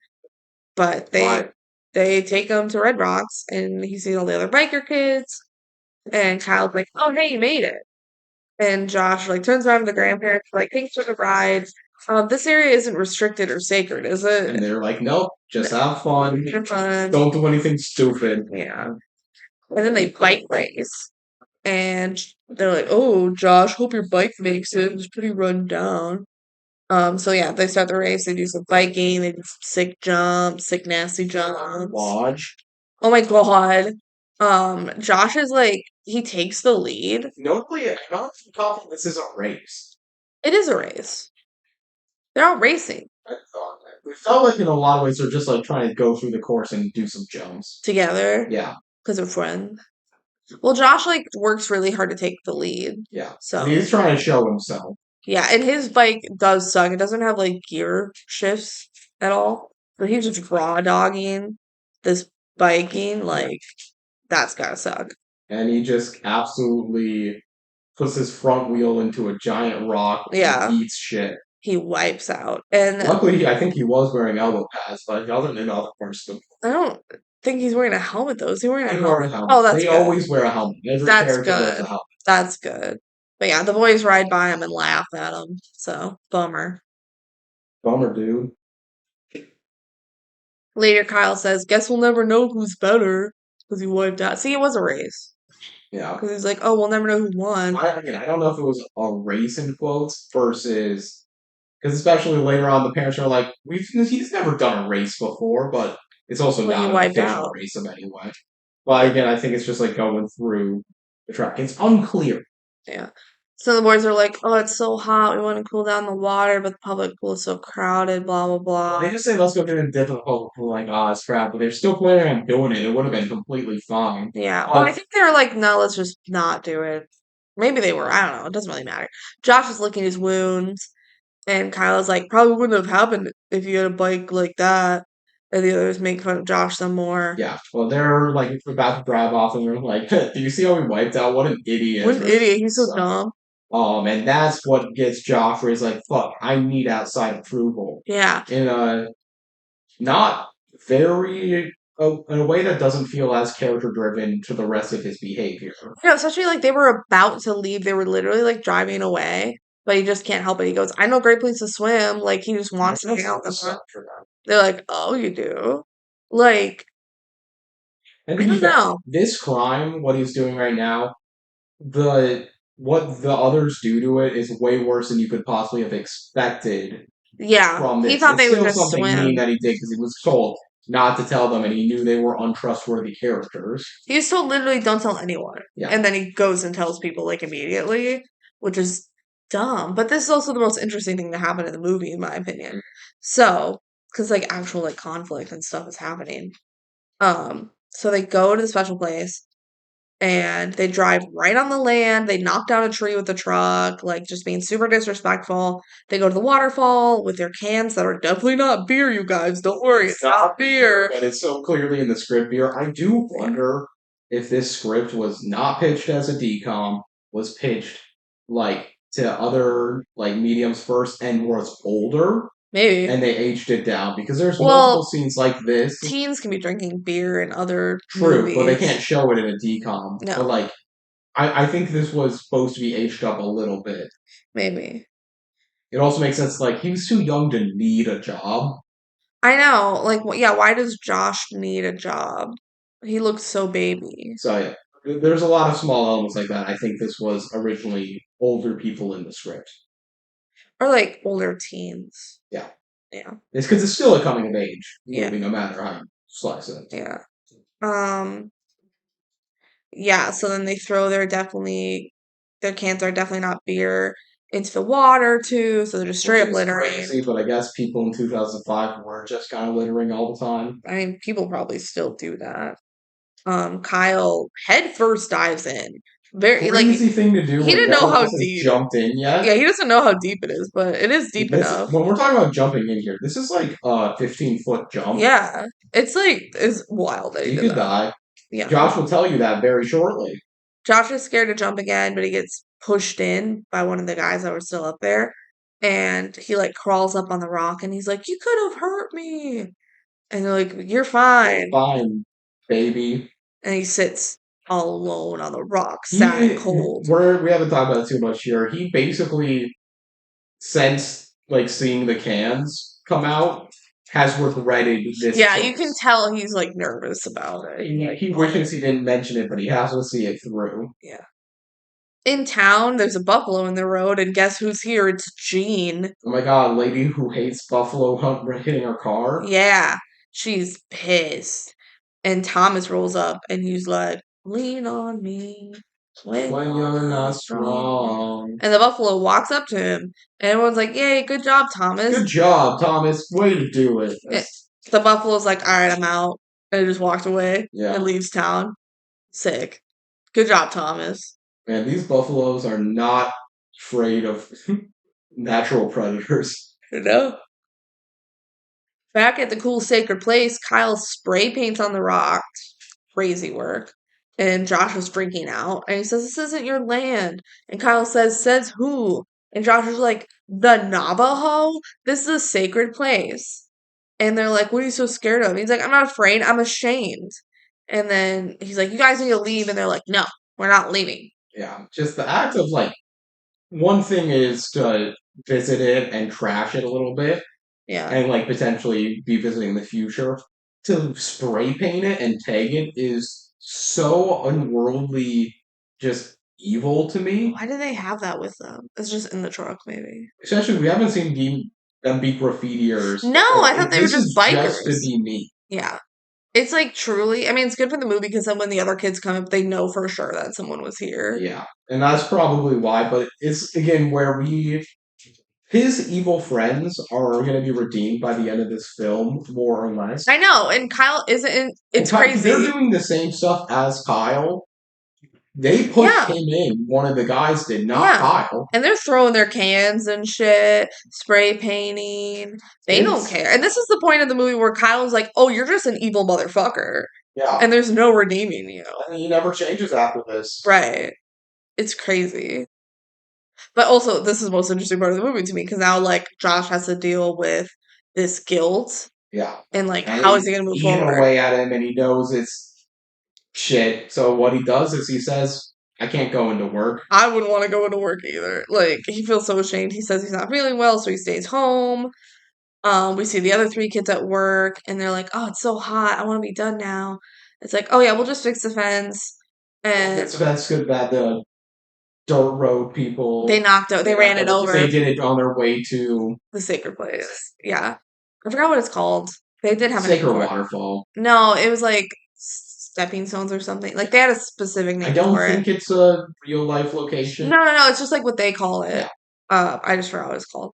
But they take him to Red Rocks, and he sees all the other biker kids, and Kyle's like, oh, hey, you made it. And Josh like turns around to the grandparents, like, thanks for the ride. This area isn't restricted or sacred, is it? And they're like, nope, just have fun. Have fun. Don't do anything stupid. Yeah. And then they bike race. And they're like, oh, Josh, hope your bike makes it. It's pretty run down. So yeah, they start the race, they do some biking, they do some sick jumps, sick nasty jumps. Lodge. Oh my god. Josh is like, he takes the lead. Notably, I'm not confident this is a race. It is a race. They're all racing. I thought that. It felt like in a lot of ways they're just like trying to go through the course and do some jumps. Together? Yeah. Because they're friends. Well, Josh like works really hard to take the lead. Yeah. So he's trying to show himself. Yeah, and his bike does suck. It doesn't have like gear shifts at all. But he's just raw dogging this biking, like that's gotta suck. And he just absolutely puts his front wheel into a giant rock and eats shit. He wipes out. And luckily, I think he was wearing elbow pads, but other than other parts of I don't think he's wearing a helmet though. Is he wearing a helmet? Oh, that's they good. always wear a helmet. Every that's character wears a helmet. That's good. But yeah, the boys ride by him and laugh at him. So, bummer. Bummer, dude. Later, Kyle says, guess we'll never know who's better because he wiped out. See, it was a race. Yeah. Because he's like, oh, we'll never know who won. I don't know if it was a race in quotes versus... Because especially later on, the parents are like, he's never done a race before, but it's also not an official race of any way. But again, I think it's just like going through the track. It's unclear. Yeah. So the boys are like, oh, it's so hot. We want to cool down the water, but the public pool is so crowded, blah, blah, blah. They just say, let's go get a dip in the public pool. Like, oh, it's crap. But they're still planning on doing it. It would have been completely fine. Yeah. Well, I think they were like, no, let's just not do it. Maybe they were. I don't know. It doesn't really matter. Josh is licking his wounds. And Kyla's like, probably wouldn't have happened if you had a bike like that. And the others make fun of Josh some more. Yeah. Well, they're like about to drive off, and they're like, do you see how he wiped out? What an idiot. What an idiot. He's so dumb. And that's what gets Josh, where he's like, fuck, I need outside approval. Yeah. In a not very... in a way that doesn't feel as character-driven to the rest of his behavior. Yeah, especially like they were about to leave. They were literally like driving away. But he just can't help it. He goes, I know a great place to swim. Like, he just wants to hang out with them. They're like, oh, you do? Like, and I don't know. This crime, what he's doing right now, what the others do to it is way worse than you could possibly have expected. Yeah, from this. He thought they would just something swim. Mean that he did because he was told not to tell them, and he knew they were untrustworthy characters. He was told literally don't tell anyone. Yeah. And then he goes and tells people, like, immediately. which is dumb. But this is also the most interesting thing to happen in the movie, in my opinion. So, because like actual like conflict and stuff is happening. So they go to the special place and they drive right on the land. They knock down a tree with the truck, like just being super disrespectful. They go to the waterfall with their cans that are definitely not beer, you guys. Don't worry, it's not beer. And it's so clearly in the script here. I do wonder if this script was not pitched as a DCOM, was pitched like to other like mediums first and was older Maybe. and they aged it down because there's Well, multiple scenes like this. Teens can be drinking beer in other True, movies. but they can't show it in a DCOM. No. But like I think this was supposed to be aged up a little bit. Maybe. It also makes sense like he was too young to need a job. I know. Like, yeah, why does Josh need a job? He looks so baby. So yeah, there's a lot of small elements like that. I think this was originally older people in the script. Or like older teens. Yeah. Yeah. It's because it's still a coming of age Yeah. movie, no matter how you slice it. Yeah. Yeah, so then they throw their cans are definitely not beer into the water too, so they're just straight up littering. Crazy, but I guess people in 2005 were just kind of littering all the time. I mean, people probably still do that. Kyle head first dives in. Very Crazy thing to do. He didn't know how deep. Jumped in yet? Yeah, he doesn't know how deep it is, but it is deep enough. When we're talking about jumping in here, this is like a 15-foot jump. Yeah, it's wild. You could die. Yeah, Josh will tell you that very shortly. Josh is scared to jump again, but he gets pushed in by one of the guys that were still up there, and he like crawls up on the rock, and he's like, "You could have hurt me," and they're like, "You're fine." Fine, baby. And he sits all alone on the rock, sad and cold. We haven't talked about it too much here. He basically, since like seeing the cans come out, has regretted this. Yeah, you can tell he's like nervous about it. He wishes he didn't mention it, but he has to see it through. Yeah. In town, there's a buffalo in the road, and guess who's here? It's Jean. Oh my god, lady who hates buffalo hitting her car? Yeah, she's pissed. And Thomas rolls up and he's like, "Lean on me when you're not strong." And the buffalo walks up to him, and everyone's like, "Yay, good job, Thomas." Good job, Thomas. Way to do it. The buffalo's like, "All right, I'm out," and it just walks away and leaves town. Sick. Good job, Thomas. Man, these buffaloes are not afraid of natural predators. No. Back at the cool sacred place, Kyle spray paints on the rocks. Crazy work. And Josh was freaking out. And he says, "This isn't your land." And Kyle says who? And Josh is like, "The Navajo? This is a sacred place." And they're like, "What are you so scared of?" And he's like, "I'm not afraid. I'm ashamed." And then he's like, "You guys need to leave." And they're like, "No, we're not leaving." Yeah, just the act of like, one thing is to visit it and trash it a little bit. Yeah. And like potentially be visiting the future. To spray paint it and tag it is so unworldly, just evil to me. Why do they have that with them? It's just in the truck, maybe. Especially, we haven't seen them be graffitiers. No, I thought they were just bikers. Just to be me. Yeah. It's like truly, I mean, it's good for the movie because then when the other kids come up, they know for sure that someone was here. Yeah. And that's probably why, but it's again where his evil friends are going to be redeemed by the end of this film, more or less. I know, and Kyle isn't. It's crazy. They're doing the same stuff as Kyle. They pushed him in. One of the guys did, not Kyle. And they're throwing their cans and shit, spray painting. They don't care. And this is the point of the movie where Kyle's like, "Oh, you're just an evil motherfucker." Yeah. And there's no redeeming you. And he never changes after this. Right. It's crazy. But also, this is the most interesting part of the movie to me because now, like, Josh has to deal with this guilt. Yeah. And, like, how is he going to move forward? Eating away at him, and he knows it's shit. So what he does is he says, "I can't go into work." I wouldn't want to go into work either. Like, he feels so ashamed. He says he's not feeling well, so he stays home. We see the other 3 kids at work, and they're like, "Oh, it's so hot. I want to be done now." It's like, "Oh, yeah, we'll just fix the fence." And fix the fence good, bad, the dirt road people. They ran it over. They did it on their way to the sacred place. Yeah. I forgot what it's called. They did have Sacred Waterfall. No, it was like stepping stones or something. Like they had a specific I name don't for it. think it's a real life location. No, no, no. It's just like what they call it. Yeah. I just forgot what it's called.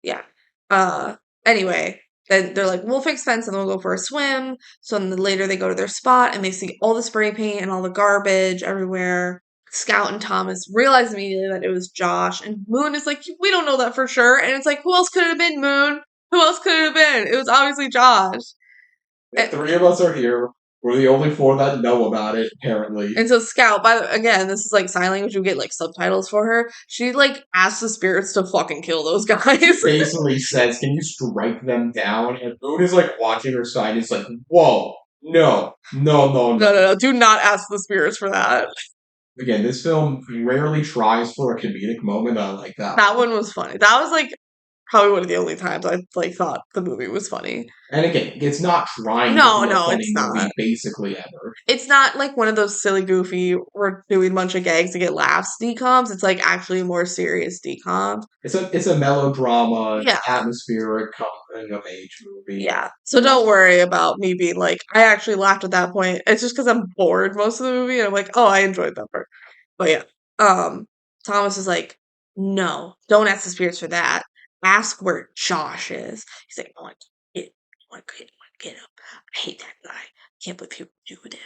Yeah. Uh. Anyway, then they're like, we'll fix fence and we'll go for a swim. So then later they go to their spot and they see all the spray paint and all the garbage everywhere. Scout and Thomas realize immediately that it was Josh, and Moon is like, we don't know that for sure. And it's like, who else could it have been, Moon? Who else could it have been? It was obviously Josh. The three of us are here. We're the only four that know about it, apparently. And so Scout, again, this is like sign language. You get like subtitles for her. She like asks the spirits to fucking kill those guys. Basically says, "Can you strike them down?" And Moon is like watching her side. He's like, "Whoa, no, no, no, No, no, no." no. Do not ask the spirits for that. Again, this film rarely tries for a comedic moment. I like that. That one was funny. That was like probably one of the only times I like thought the movie was funny. And again, it's not trying to No, be a no, funny it's movie not. basically ever. It's not like one of those silly, goofy, we're doing a bunch of gags to get laughs DCOMs. It's like actually a more serious DCOM. It's a melodrama, Yeah. atmospheric coming of age movie. Yeah. So don't worry about me being like, I actually laughed at that point. It's just because I'm bored most of the movie and I'm like, oh, I enjoyed that part. But yeah. Thomas is like, no, don't ask the spirits for that. Ask where Josh is. He's like, I want to get, I want to get him. I hate that guy. Can't believe people do that.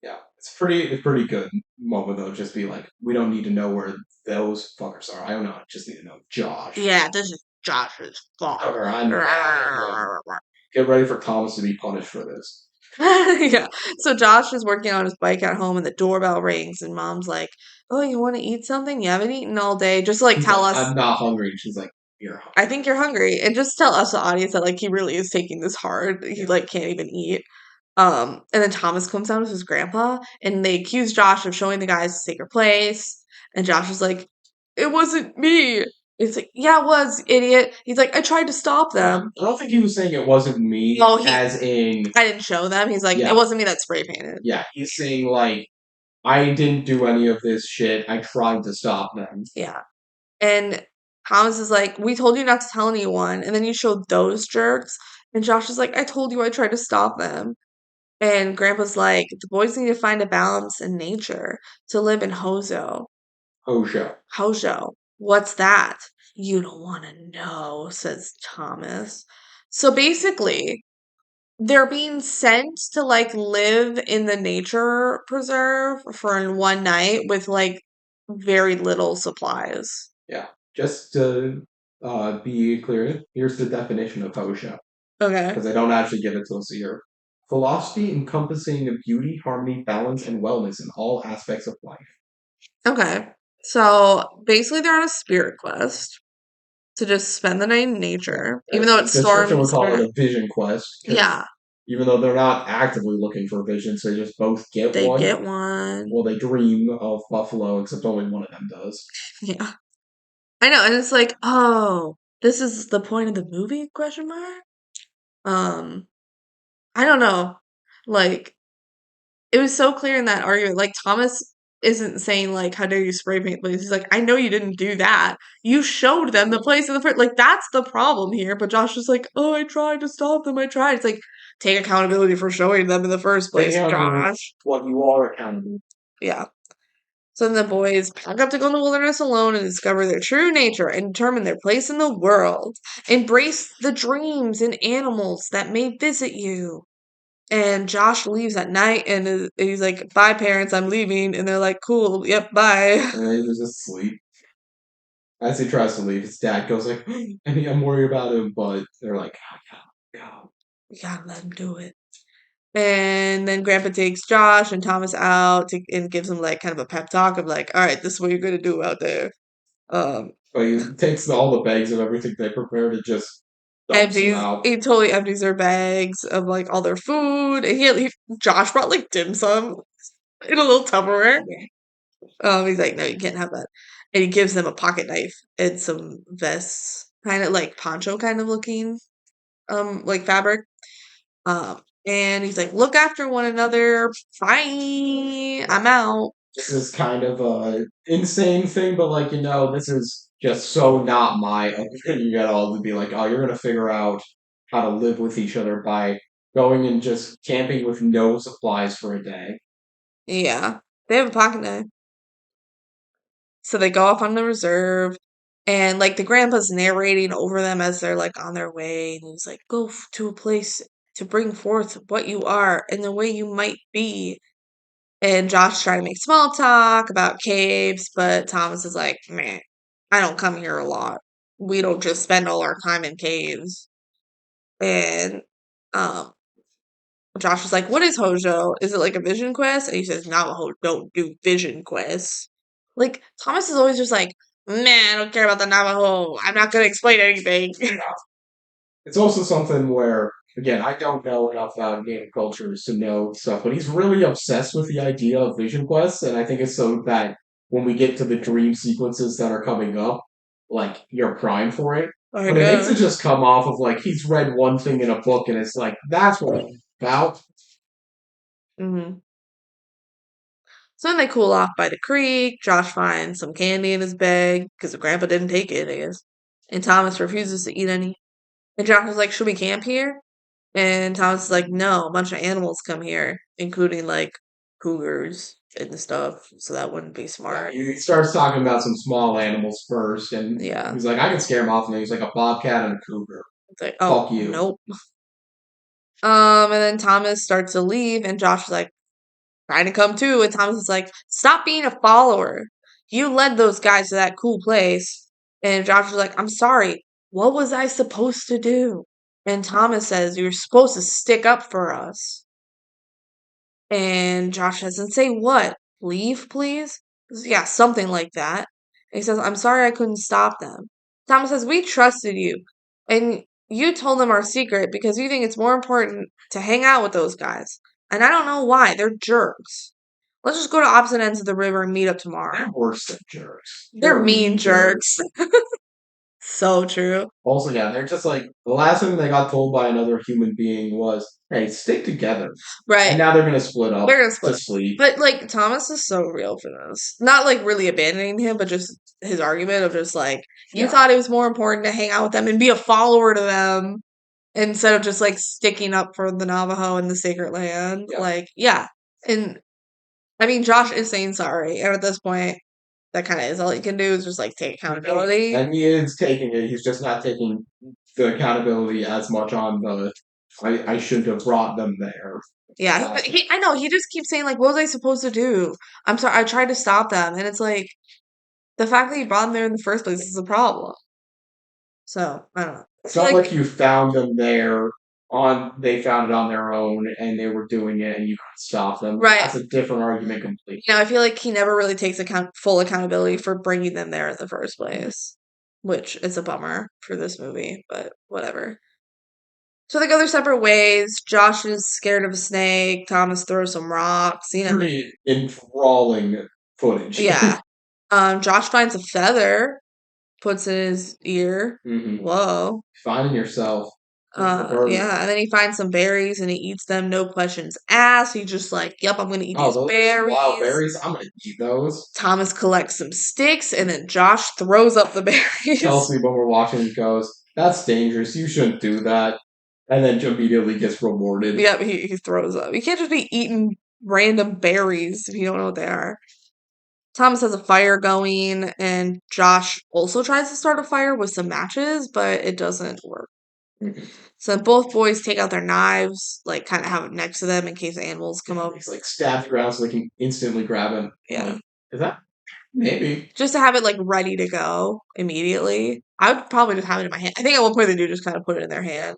Yeah, it's pretty good moment though. Just be like, we don't need to know where those fuckers are. I don't know. I just need to know Josh. Yeah, this is Josh's fault. Or I'm mad at him. Get ready for Thomas to be punished for this. Yeah. So Josh is working on his bike at home and the doorbell rings and mom's like, oh, you want to eat something? You haven't eaten all day. Just like He's tell like, us. I'm not hungry. And she's like, you're hungry. I think you're hungry. And just tell us, the audience, that like he really is taking this hard. He like can't even eat. And then Thomas comes down with his grandpa and they accuse Josh of showing the guys the sacred place. And Josh is like, it wasn't me. It's like, yeah, it was, idiot. He's like, I tried to stop them. I don't think he was saying it wasn't me, Oh, as in, I didn't show them. He's like, Yeah. it wasn't me that spray painted. yeah, he's saying like, I didn't do any of this shit. I tried to stop them. Yeah. And Thomas is like, we told you not to tell anyone. And then you showed those jerks. And Josh is like, I told you I tried to stop them. And Grandpa's like, the boys need to find a balance in nature to live in Hozo. Hojo. Hojo. What's that? You don't want to know, says Thomas. So basically, they're being sent to like live in the nature preserve for one night with like very little supplies. Yeah. Just to be clear, here's the definition of Hojo. Okay. Because I don't actually give it to us here. Philosophy encompassing beauty, harmony, balance, and wellness in all aspects of life. Okay. So basically, they're on a spirit quest to just spend the night in nature, even though it's Description would call it storm. a vision quest. 'cause Yeah, Even though they're not actively looking for visions, they just both get they one. get one. Well, they dream of buffalo, except only one of them does. Yeah, I know, and it's like, oh, this is the point of the movie? Question mark. Um, I don't know. Like, it was so clear in that argument. Like Thomas isn't saying like, "How dare you spray paint the place?" He's like, "I know you didn't do that. You showed them the place in the first." Like that's the problem here. But Josh is like, "Oh, I tried to stop them. I tried." It's like take accountability for showing them in the first place, Josh. What you are accountable. Yeah. So then the boys pack up to go in the wilderness alone and discover their true nature and determine their place in the world. Embrace the dreams and animals that may visit you. And Josh leaves at night and he's like, bye, parents, I'm leaving. And they're like, cool, yep, bye. And he was asleep. As he tries to leave, his dad goes like, I'm worried about him, but they're like, go. We gotta let him do it. And then Grandpa takes Josh and Thomas out and gives them like kind of a pep talk of like, all right, this is what you're gonna do out there. But he takes all the bags of everything they prepared and just dumps them out. He totally empties their bags of like all their food. And Josh brought like dim sum in a little Tupperware. He's like, no, you can't have that. And he gives them a pocket knife and some vests, kind of like poncho kind of looking, like fabric. And he's like, look after one another. Bye. I'm out. This is kind of a insane thing, but like, this is just so not my opinion at all to be like, oh, you're gonna figure out how to live with each other by going and just camping with no supplies for a day. Yeah. They have a pocket knife. So they go off on the reserve, and like the grandpa's narrating over them as they're like on their way. And he's like, go to a place to bring forth what you are and the way you might be. And Josh trying to make small talk about caves, but Thomas is like, man, I don't come here a lot. We don't just spend all our time in caves. And um, Josh was like, what is Hojo? Is it like a vision quest? And he says, Navajo don't do vision quests. Like, Thomas is always just like, man, I don't care about the Navajo. I'm not going to explain anything. It's also something where, again, I don't know enough about game cultures to know stuff, but he's really obsessed with the idea of vision quests, and I think it's so that when we get to the dream sequences that are coming up, like, you're primed for it. I But it makes it guess. just come off of, like, he's read one thing in a book, and it's like, that's what it's about. Hmm. So then they cool off by the creek. Josh finds some candy in his bag because the grandpa didn't take it, I guess. And Thomas refuses to eat any. And Josh was like, should we camp here? And Thomas is like, no, a bunch of animals come here, including like cougars and stuff. So that wouldn't be Yeah, smart. he starts talking about some small animals first, and Yeah. he's like, I can scare him off, and he's like a bobcat and a cougar. It's like, oh, Fuck you. nope. And then Thomas starts to leave, and Josh is like, trying to come too. And Thomas is like, stop being a follower. You led those guys to that cool place. And Josh is like, I'm sorry. What was I supposed to do? And Thomas says, you're supposed to stick up for us. And Josh doesn't say what. Leave, please? Yeah, something like that. And he says, I'm sorry I couldn't stop them. Thomas says, we trusted you. And you told them our secret because you think it's more important to hang out with those guys. And I don't know why. They're jerks. Let's just go to opposite ends of the river and meet up tomorrow. They're worse than jerks. They're mean jerks. So true. Also, yeah, they're just like the last thing they got told by another human being was, "Hey, stick together." And Right. now they're gonna split up They're gonna to split. sleep. But like Thomas is so real for this. Not like really abandoning him, but just his argument of just like you Yeah, thought it was more important to hang out with them and be a follower to them instead of just like sticking up for the Navajo and the sacred land. yeah. Like, yeah. And I mean Josh is saying sorry. And at this point, that kind of is all he can do is just like take accountability. And he is taking it. He's just not taking the accountability as much on the. I shouldn't have brought them there. Yeah, Uh, I know he just keeps saying like, "What was I supposed to do?" I'm sorry, I tried to stop them, and it's like the fact that you brought them there in the first place is a problem. So I don't know. I it's feel not like like you found them there on. They found it on their own, and they were doing it, and you couldn't stop them. right That's a different argument completely. I feel like he never really takes full accountability for bringing them there in the first place, which is a bummer for this movie. But whatever. So they go their separate ways. Josh is scared of a snake. Thomas throws some rocks. Pretty enthralling footage. Yeah. Josh finds a feather, puts in his ear. Hmm. Whoa. Finding yourself. It's the bird. Yeah, and then he finds some berries and he eats them, no questions asked. He's just like, yep, I'm gonna eat Oh, these those wild berries. berries. I'm gonna eat those. Thomas collects some sticks and then Josh throws up the berries. Kelsey, when we're watching, goes, "That's dangerous. You shouldn't do that." And then immediately gets rewarded. Yep, he throws up. You can't just be eating random berries if you don't know what they are. Thomas has a fire going, and Josh also tries to start a fire with some matches, but it doesn't work. So both boys take out their knives, like kind of have it next to them in case animals come up. He's like stabbed the ground so they can instantly grab him. Yeah. Like, is that maybe? Just to have it like ready to go immediately. I would probably just have it in my hand. I think at one point they do just kind of put it in their hand.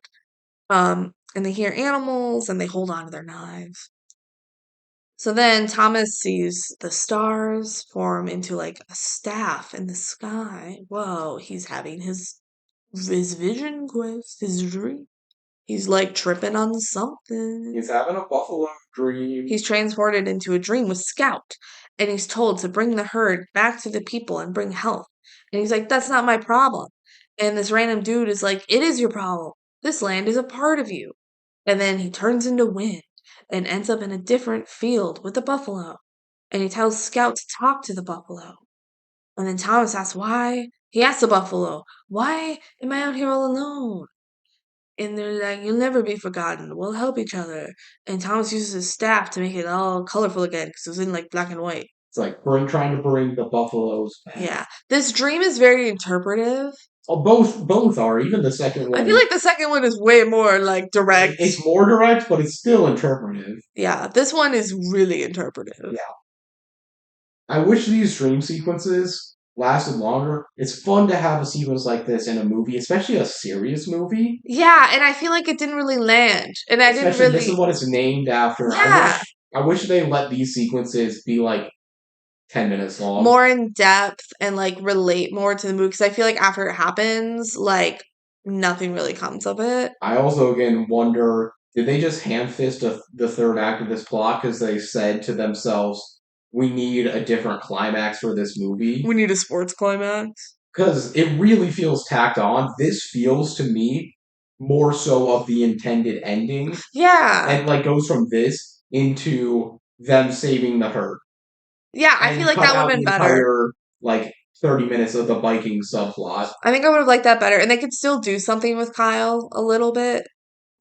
And they hear animals and they hold on to their knives. So then Thomas sees the stars form into like a staff in the sky. Whoa, he's having his vision quest, his dream. He's like tripping on something. He's having a buffalo dream. He's transported into a dream with Scout, and he's told to bring the herd back to the people and bring health. And he's like, that's not my problem. And this random dude is like, it is your problem. This land is a part of you. And then he turns into wind and ends up in a different field with the buffalo. And he tells Scout to talk to the buffalo. And then Thomas asks why. He asks the buffalo, why am I out here all alone? And they're like, "You'll never be forgotten. We'll help each other." And Thomas uses his staff to make it all colorful again because it was in like black and white. It's like trying to bring the buffaloes back. Yeah. This dream is very interpretive. Oh, both are. Even the second I feel one, like the second one is way more like direct. it's more direct, but it's still interpretive. Yeah, this one is really interpretive. Yeah. I wish these dream sequences lasted longer. It's fun to have a sequence like this in a movie, especially a serious movie. Yeah, and I feel like it didn't really land. And I didn't Especially this is really. what it's named after. Yeah, I wish they let these sequences be like 10 minutes long. more in depth and like relate more to the movie because I feel like after it happens, like nothing really comes of it. I also again wonder, did they just hand fist the third act of this plot because they said to themselves, we need a different climax for this movie? We need a sports climax. Because it really feels tacked on. This feels to me more so of the intended ending, Yeah. and like goes from this into them saving the herd, Yeah, I feel and like cut that would out have the been better. entire like 30 minutes of the Viking subplot. I think I would have liked that better. And they could still do something with Kyle a little bit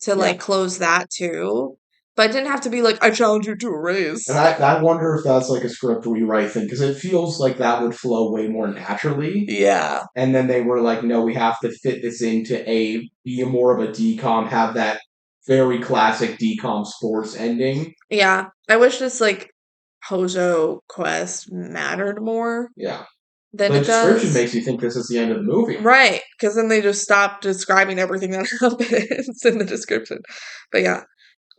to Yeah, like close that too. But it didn't have to be like, I challenge you to a and race. I wonder if that's like a script rewrite thing because it feels like that would flow way more naturally. Yeah. And then they were like, no, we have to fit this into be more of a DCOM, have that very classic DCOM sports ending. Yeah. I wish this like Hojo quest mattered more Yeah. than The it description does. makes you think this is the end of the movie. Right. Because then they just stop describing everything that happens in the description. But yeah.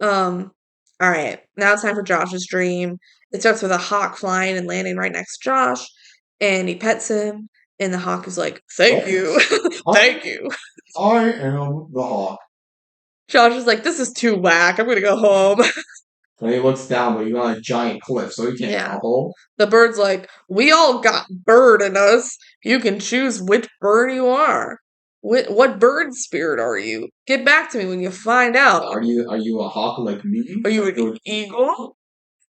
All right. Now it's time for Josh's dream. It starts with a hawk flying and landing right next to Josh, and he pets him, and the hawk is like, "Thank you, I, thank you." I am the hawk. Josh is like, "This is too whack. I'm gonna go home." And he looks down, but he's on a giant cliff, so he can't Yeah. jump home. The bird's like, "We all got bird in us. You can choose which bird you are. What bird spirit are you? Get back to me when you find out. Are you a hawk like me? Are you Are an you eagle?"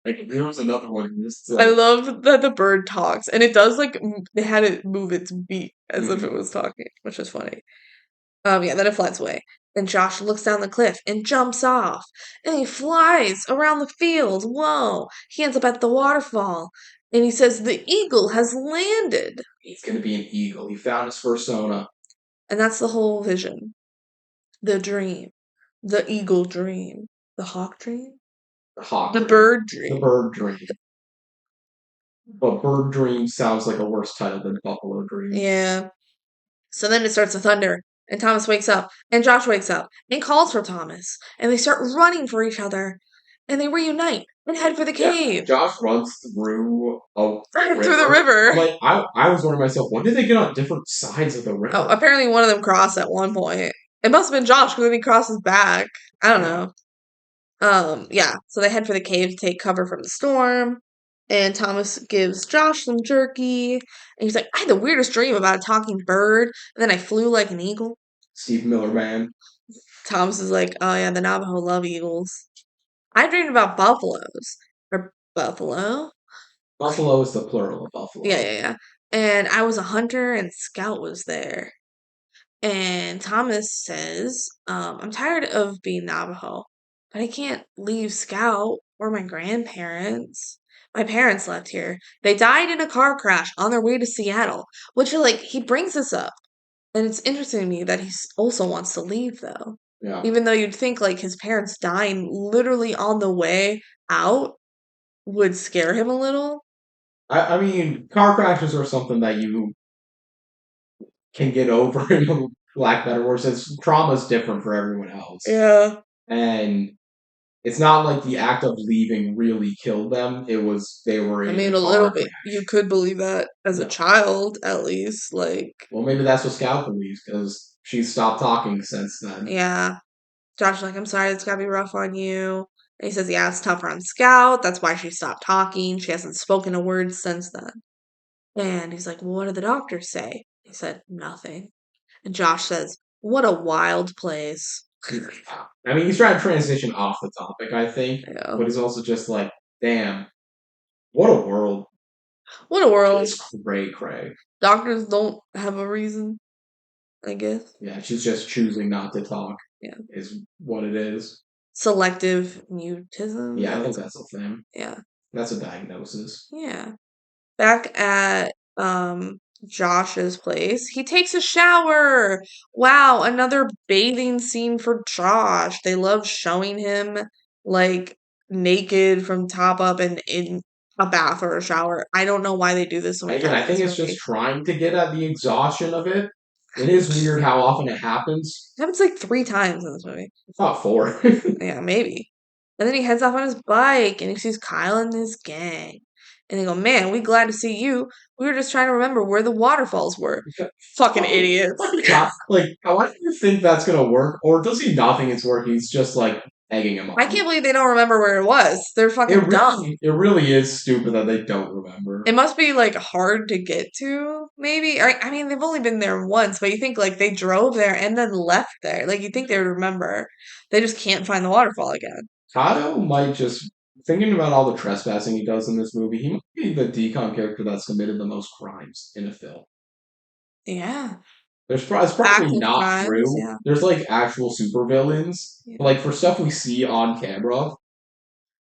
there was another one. This I love that the bird talks, and it does like they had it move its beak as if it was talking, which is funny. Yeah, then it flies away. Then Josh looks down the cliff and jumps off, and he flies around the field. Whoa! He ends up at the waterfall, and he says the eagle has landed, he's gonna be an eagle. He found his persona. and that's the whole vision, the dream, the eagle dream, the hawk dream, The hawk the dream. bird The dream. bird dream. But bird dream sounds like a worse title than buffalo dream. Yeah. So then it starts to thunder, and Thomas wakes up, and Josh wakes up, and calls for Thomas, and they start running for each other, and they reunite and head for the Yeah, cave Josh runs through a through the river. river. Like I was wondering myself, when did they get on different sides of the Oh, river? apparently one of them crossed at one point. It must have been Josh because then he crosses back. I don't Yeah. know. Yeah. So they head for the cave to take cover from the storm. And Thomas gives Josh some jerky. And he's like, I had the weirdest dream about a talking bird. And then I flew like an eagle. Steve Miller Man. Thomas is like, oh yeah, the Navajo love eagles. I dreamed about buffaloes. Or buffalo. Buffalo is the plural of buffalo. Yeah, yeah, yeah. And I was a hunter and Scout was there. And Thomas says, I'm tired of being Navajo, but I can't leave Scout or my grandparents. My parents left here. They died in a car crash on their way to Seattle, which like he brings this up. And it's interesting to me that he also wants to leave though. Yeah. Even though you'd think like his parents dying literally on the way out would scare him a little. I mean, car crashes are something that you can get over in lack of better words. It's trauma's different for everyone else. Yeah. And it's not like the act of leaving really killed them. It was they were I in mean, a a little car bit. crash. You could believe that as a Yeah. child, at least. Like, Well, maybe that's what Scout believes because she's stopped talking since then. yeah. Josh is like, I'm sorry, it's gotta be rough on you. And he says, yeah, it's tougher on Scout. That's why she stopped talking. She hasn't spoken a word since then. And he's like, well, what did the doctors say? He said, nothing. And Josh says, what a wild place. I mean, he's trying to transition off the topic, I think, Yeah. but he's also just like, damn, what a world. What a world. It's cray cray. Doctors don't have a reason, I guess. Yeah, she's just choosing not to talk. Yeah. is what it is. Selective mutism. Yeah, I think that's a thing. Yeah. That's a diagnosis. Yeah. Back at Josh's place, he takes a shower. Wow, another bathing scene for Josh. They love showing him like naked from top up and in a bath or a shower. I don't know why they do this so many Again, times I in think this it's movie. just trying to get at the exhaustion of it. It is weird how often it happens. It happens like 3 times in this movie. It's not 4. Yeah, maybe. And then he heads off on his bike and he sees Kyle and his gang. And they go, man, we glad to see you. We were just trying to remember where the waterfalls were. Fucking idiots. Like, why do you think that's gonna work? Or does he not think it's working? He's just like egging him on. I can't believe they don't remember where it was. They're fucking dumb. It really is stupid that they don't remember. It must be like hard to get to, maybe. I mean, they've only been there once, but you think like they drove there and then left there. Like you think they would remember. They just can't find the waterfall again. Kato might just, thinking about all the trespassing he does in this movie, he might be the DCOM character that's committed the most crimes in a film. Yeah. It's probably Active not crimes, true. yeah. There's like actual supervillains. Yeah. But like for stuff we see on camera,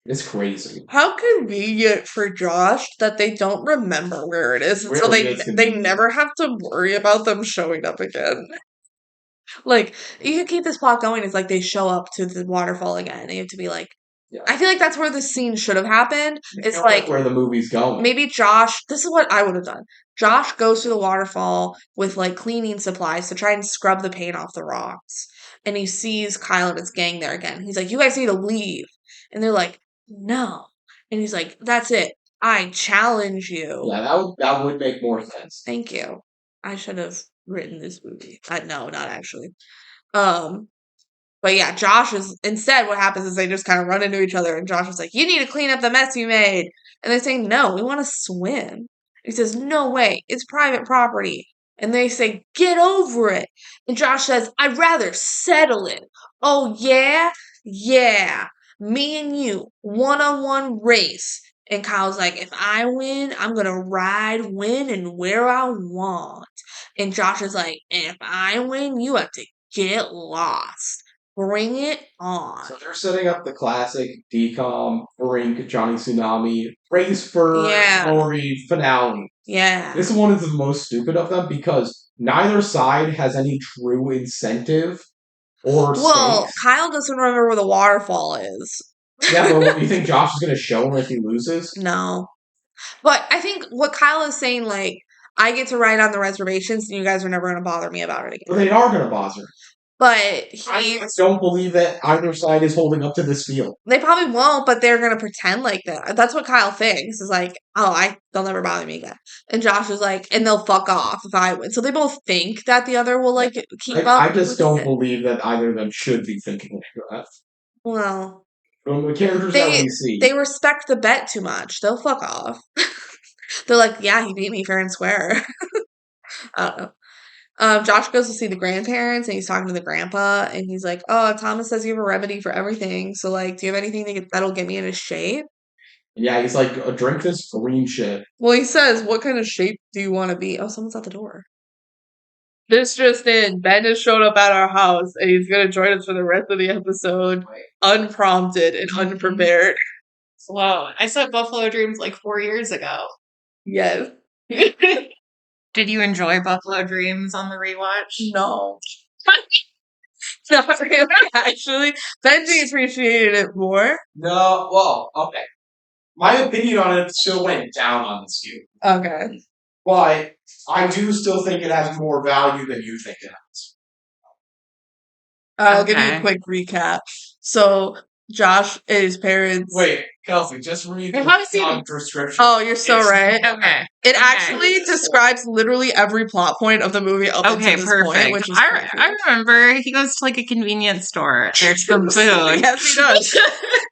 it's crazy. How convenient for Josh that they don't remember where it is, and so Really they is convenient. never have to worry about them showing up again. Like you can keep this plot going. It's like they show up to the waterfall again, and you have to be like, Yeah. I feel like that's where the scene should have happened. It's Feel like where the movie's going. maybe Josh. This is what I would have done. Josh goes to the waterfall with like cleaning supplies to try and scrub the paint off the rocks, and he sees Kyle and his gang there again. He's like, "You guys need to leave," and they're like, "No," and he's like, "That's it. I challenge you." Yeah, that would make more sense. Thank you. I should have written this movie. No, not actually. Um, but yeah, Josh is instead what happens is they just kind of run into each other and Josh is like, "You need to clean up the mess you made." And they say, "No, we want to swim." He says, "No way, it's private property." And they say, "Get over it." And Josh says, "I'd rather settle it." "Oh yeah? Yeah. Me and you, one-on-one race." And Kyle's like, "If I win, I'm gonna ride, win, and where I want." And Josh is like, "If I win, you have to get lost. Bring it on." So they're setting up the classic DCOM, Brink, Johnny Tsunami, race for Yeah. glory finale. Yeah. This one is the most stupid of them because neither side has any true incentive or Well, stakes. Kyle doesn't remember where the waterfall is. Yeah, but you think Josh is going to show him if he loses? No. But I think what Kyle is saying, like, I get to ride on the reservations and you guys are never going to bother me about it But again. they are going to bother. But I don't believe that either side is holding up to this field. they probably won't, but they're going to pretend like that. That's what Kyle thinks. Is like, oh, they'll never bother me again. And Josh is like, and they'll fuck off if I win. So they both think that the other will, like, keep up. I just with don't it. believe that either of them should be thinking like that. Well, From the characters that we see. they respect the bet too much. They'll fuck off. They're like, yeah, he beat me fair and square. I don't know. Josh goes to see the grandparents and he's talking to the grandpa and he's like, "Oh, Thomas says you have a remedy for everything. So like, do you have anything that'll get me into shape?" Yeah, he's like, drink this green shit. Well, he says, "What kind of shape do you want to be?" Oh, someone's at the door. This just in, Ben has showed up at our house and he's gonna join us for the rest of the episode, unprompted and unprepared. Whoa, I saw Buffalo Dreams like 4 years ago. Yes. Did you enjoy Buffalo Dreams on the rewatch? No. Not really, actually. Benji appreciated it more. No, well, okay. My opinion on it still went down on this view. Okay. But I do still think it has more value than you think it has. I'll give you a Okay. quick recap. So, Josh and his parents. Wait, Kelsey, just read Have I the seen- description. Oh, you're so right. Okay. It Okay. actually describes literally every plot point of the movie up Okay, until this perfect. point, which is I remember he goes to like a convenience store. There's some food. Yes, he does.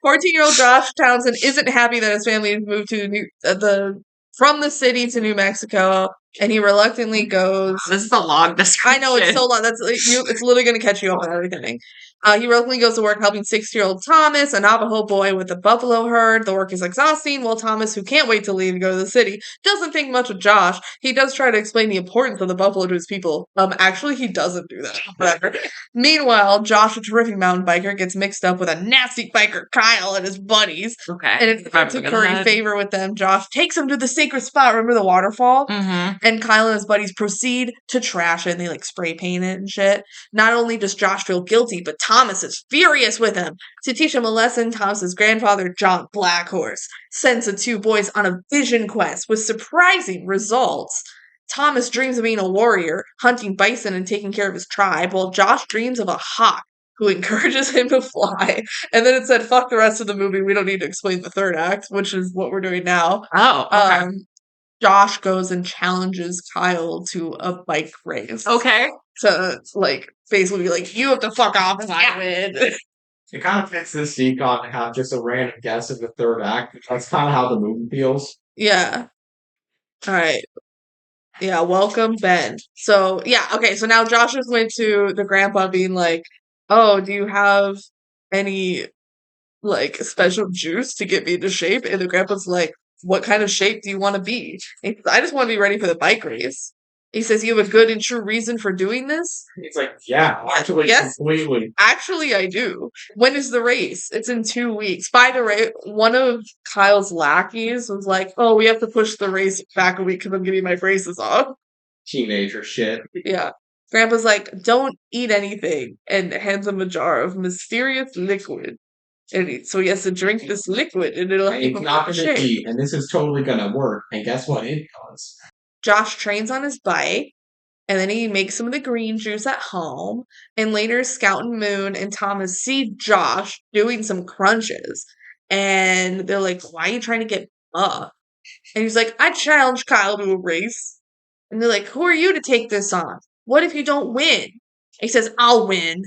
14-year-old Josh Townsend isn't happy that his family has moved to from the city to New Mexico, and he reluctantly goes. This is a long description. I know it's so long. It's literally going to catch you up on everything. He heroically goes to work helping 6-year-old Thomas, a Navajo boy with a buffalo herd. The work is exhausting, while Thomas, who can't wait to leave and go to the city, doesn't think much of Josh. He does try to explain the importance of the buffalo to his people. Actually, he doesn't do that. Whatever. Meanwhile, Josh, a terrific mountain biker, gets mixed up with a nasty biker, Kyle, and his buddies. Okay. And in order to curry favor with them, Josh takes him to the sacred spot. Remember the waterfall? Mm-hmm. And Kyle and his buddies proceed to trash it, and they like spray paint it and shit. Not only does Josh feel guilty, but Thomas is furious with him. To teach him a lesson, Thomas's grandfather, John Blackhorse, sends the two boys on a vision quest with surprising results. Thomas dreams of being a warrior, hunting bison and taking care of his tribe, while Josh dreams of a hawk who encourages him to fly. And then it said, fuck the rest of the movie, we don't need to explain the third act, which is what we're doing now. Oh, okay. Josh goes and challenges Kyle to a bike race. Okay. To, like, basically be like, you have to fuck off if I win. It kind of fits this DCOM to have just a random guess of the third act. That's kind of how the movie feels. Yeah. Alright. Yeah, welcome, Ben. So, yeah, okay, so now Josh just went to the grandpa being like, oh, do you have any, like, special juice to get me into shape? And the grandpa's like, what kind of shape do you want to be? And he says, I just want to be ready for the bike race. He says, you have a good and true reason for doing this? He's like, yeah, actually, Yes. completely. Actually, I do. When is the race? It's in 2 weeks. By the way, one of Kyle's lackeys was like, oh, we have to push the race back a week because I'm getting my braces off. Teenager shit. Yeah. Grandpa's like, don't eat anything, and hands him a jar of mysterious liquid. And so he has to drink this liquid, and it'll help He's him not with going the to shape. eat, and this is totally going to work. And guess what? It does. Josh trains on his bike, and then he makes some of the green juice at home. And later, Scout and Moon and Thomas see Josh doing some crunches. And they're like, why are you trying to get buff? And he's like, I challenge Kyle to a race. And they're like, who are you to take this on? What if you don't win? He says, I'll win.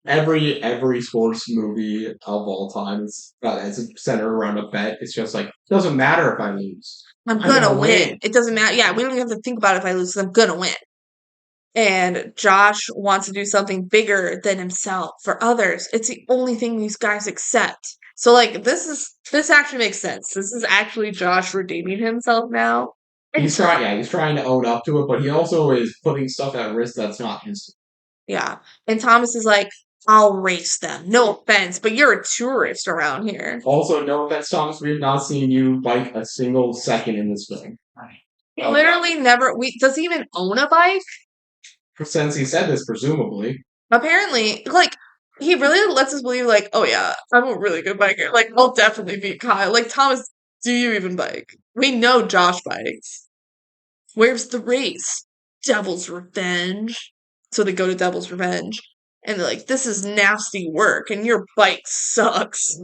Every sports movie of all time is centered around a bet. It's just like, doesn't matter if I lose. I'm gonna win. It doesn't matter. Yeah, we don't even have to think about it if I lose, 'cause I'm gonna win. And Josh wants to do something bigger than himself for others. It's the only thing these guys accept. So, like, this actually makes sense. This is actually Josh redeeming himself now. He's trying to own up to it, but he also is putting stuff at risk that's not his. Yeah. And Thomas is like, I'll race them. No offense, but you're a tourist around here. Also, no offense, Thomas, we have not seen you bike a single second in this film. He literally never. Does he even own a bike? Since he said this, presumably. Apparently, like, he really lets us believe, like, oh yeah, I'm a really good biker. Like, I'll definitely beat Kyle. Like, Thomas, do you even bike? We know Josh bikes. Where's the race? Devil's Revenge. So they go to Devil's Revenge. And they're like, this is nasty work, and your bike sucks.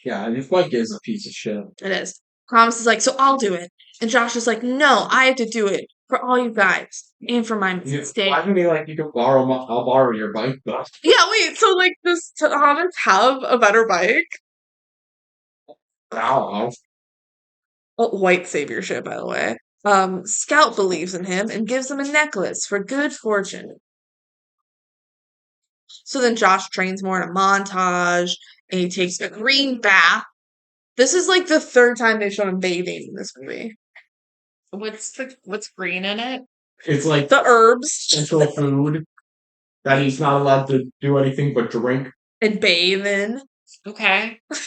Yeah, his bike is a piece of shit. It is. Thomas is like, so I'll do it. And Josh is like, no, I have to do it for all you guys and for my mistake. Why would he like, you can borrow I'll borrow your bike, though? Yeah, wait, so like, does Thomas have a better bike? Wow. Oh, white savior shit, by the way. Scout believes in him and gives him a necklace for good fortune. So then Josh trains more in a montage, and he takes a green bath. This is like the third time they've shown him bathing in this movie. What's green in it? It's like The herbs central food that he's not allowed to do anything but drink. and bathe in. Okay. I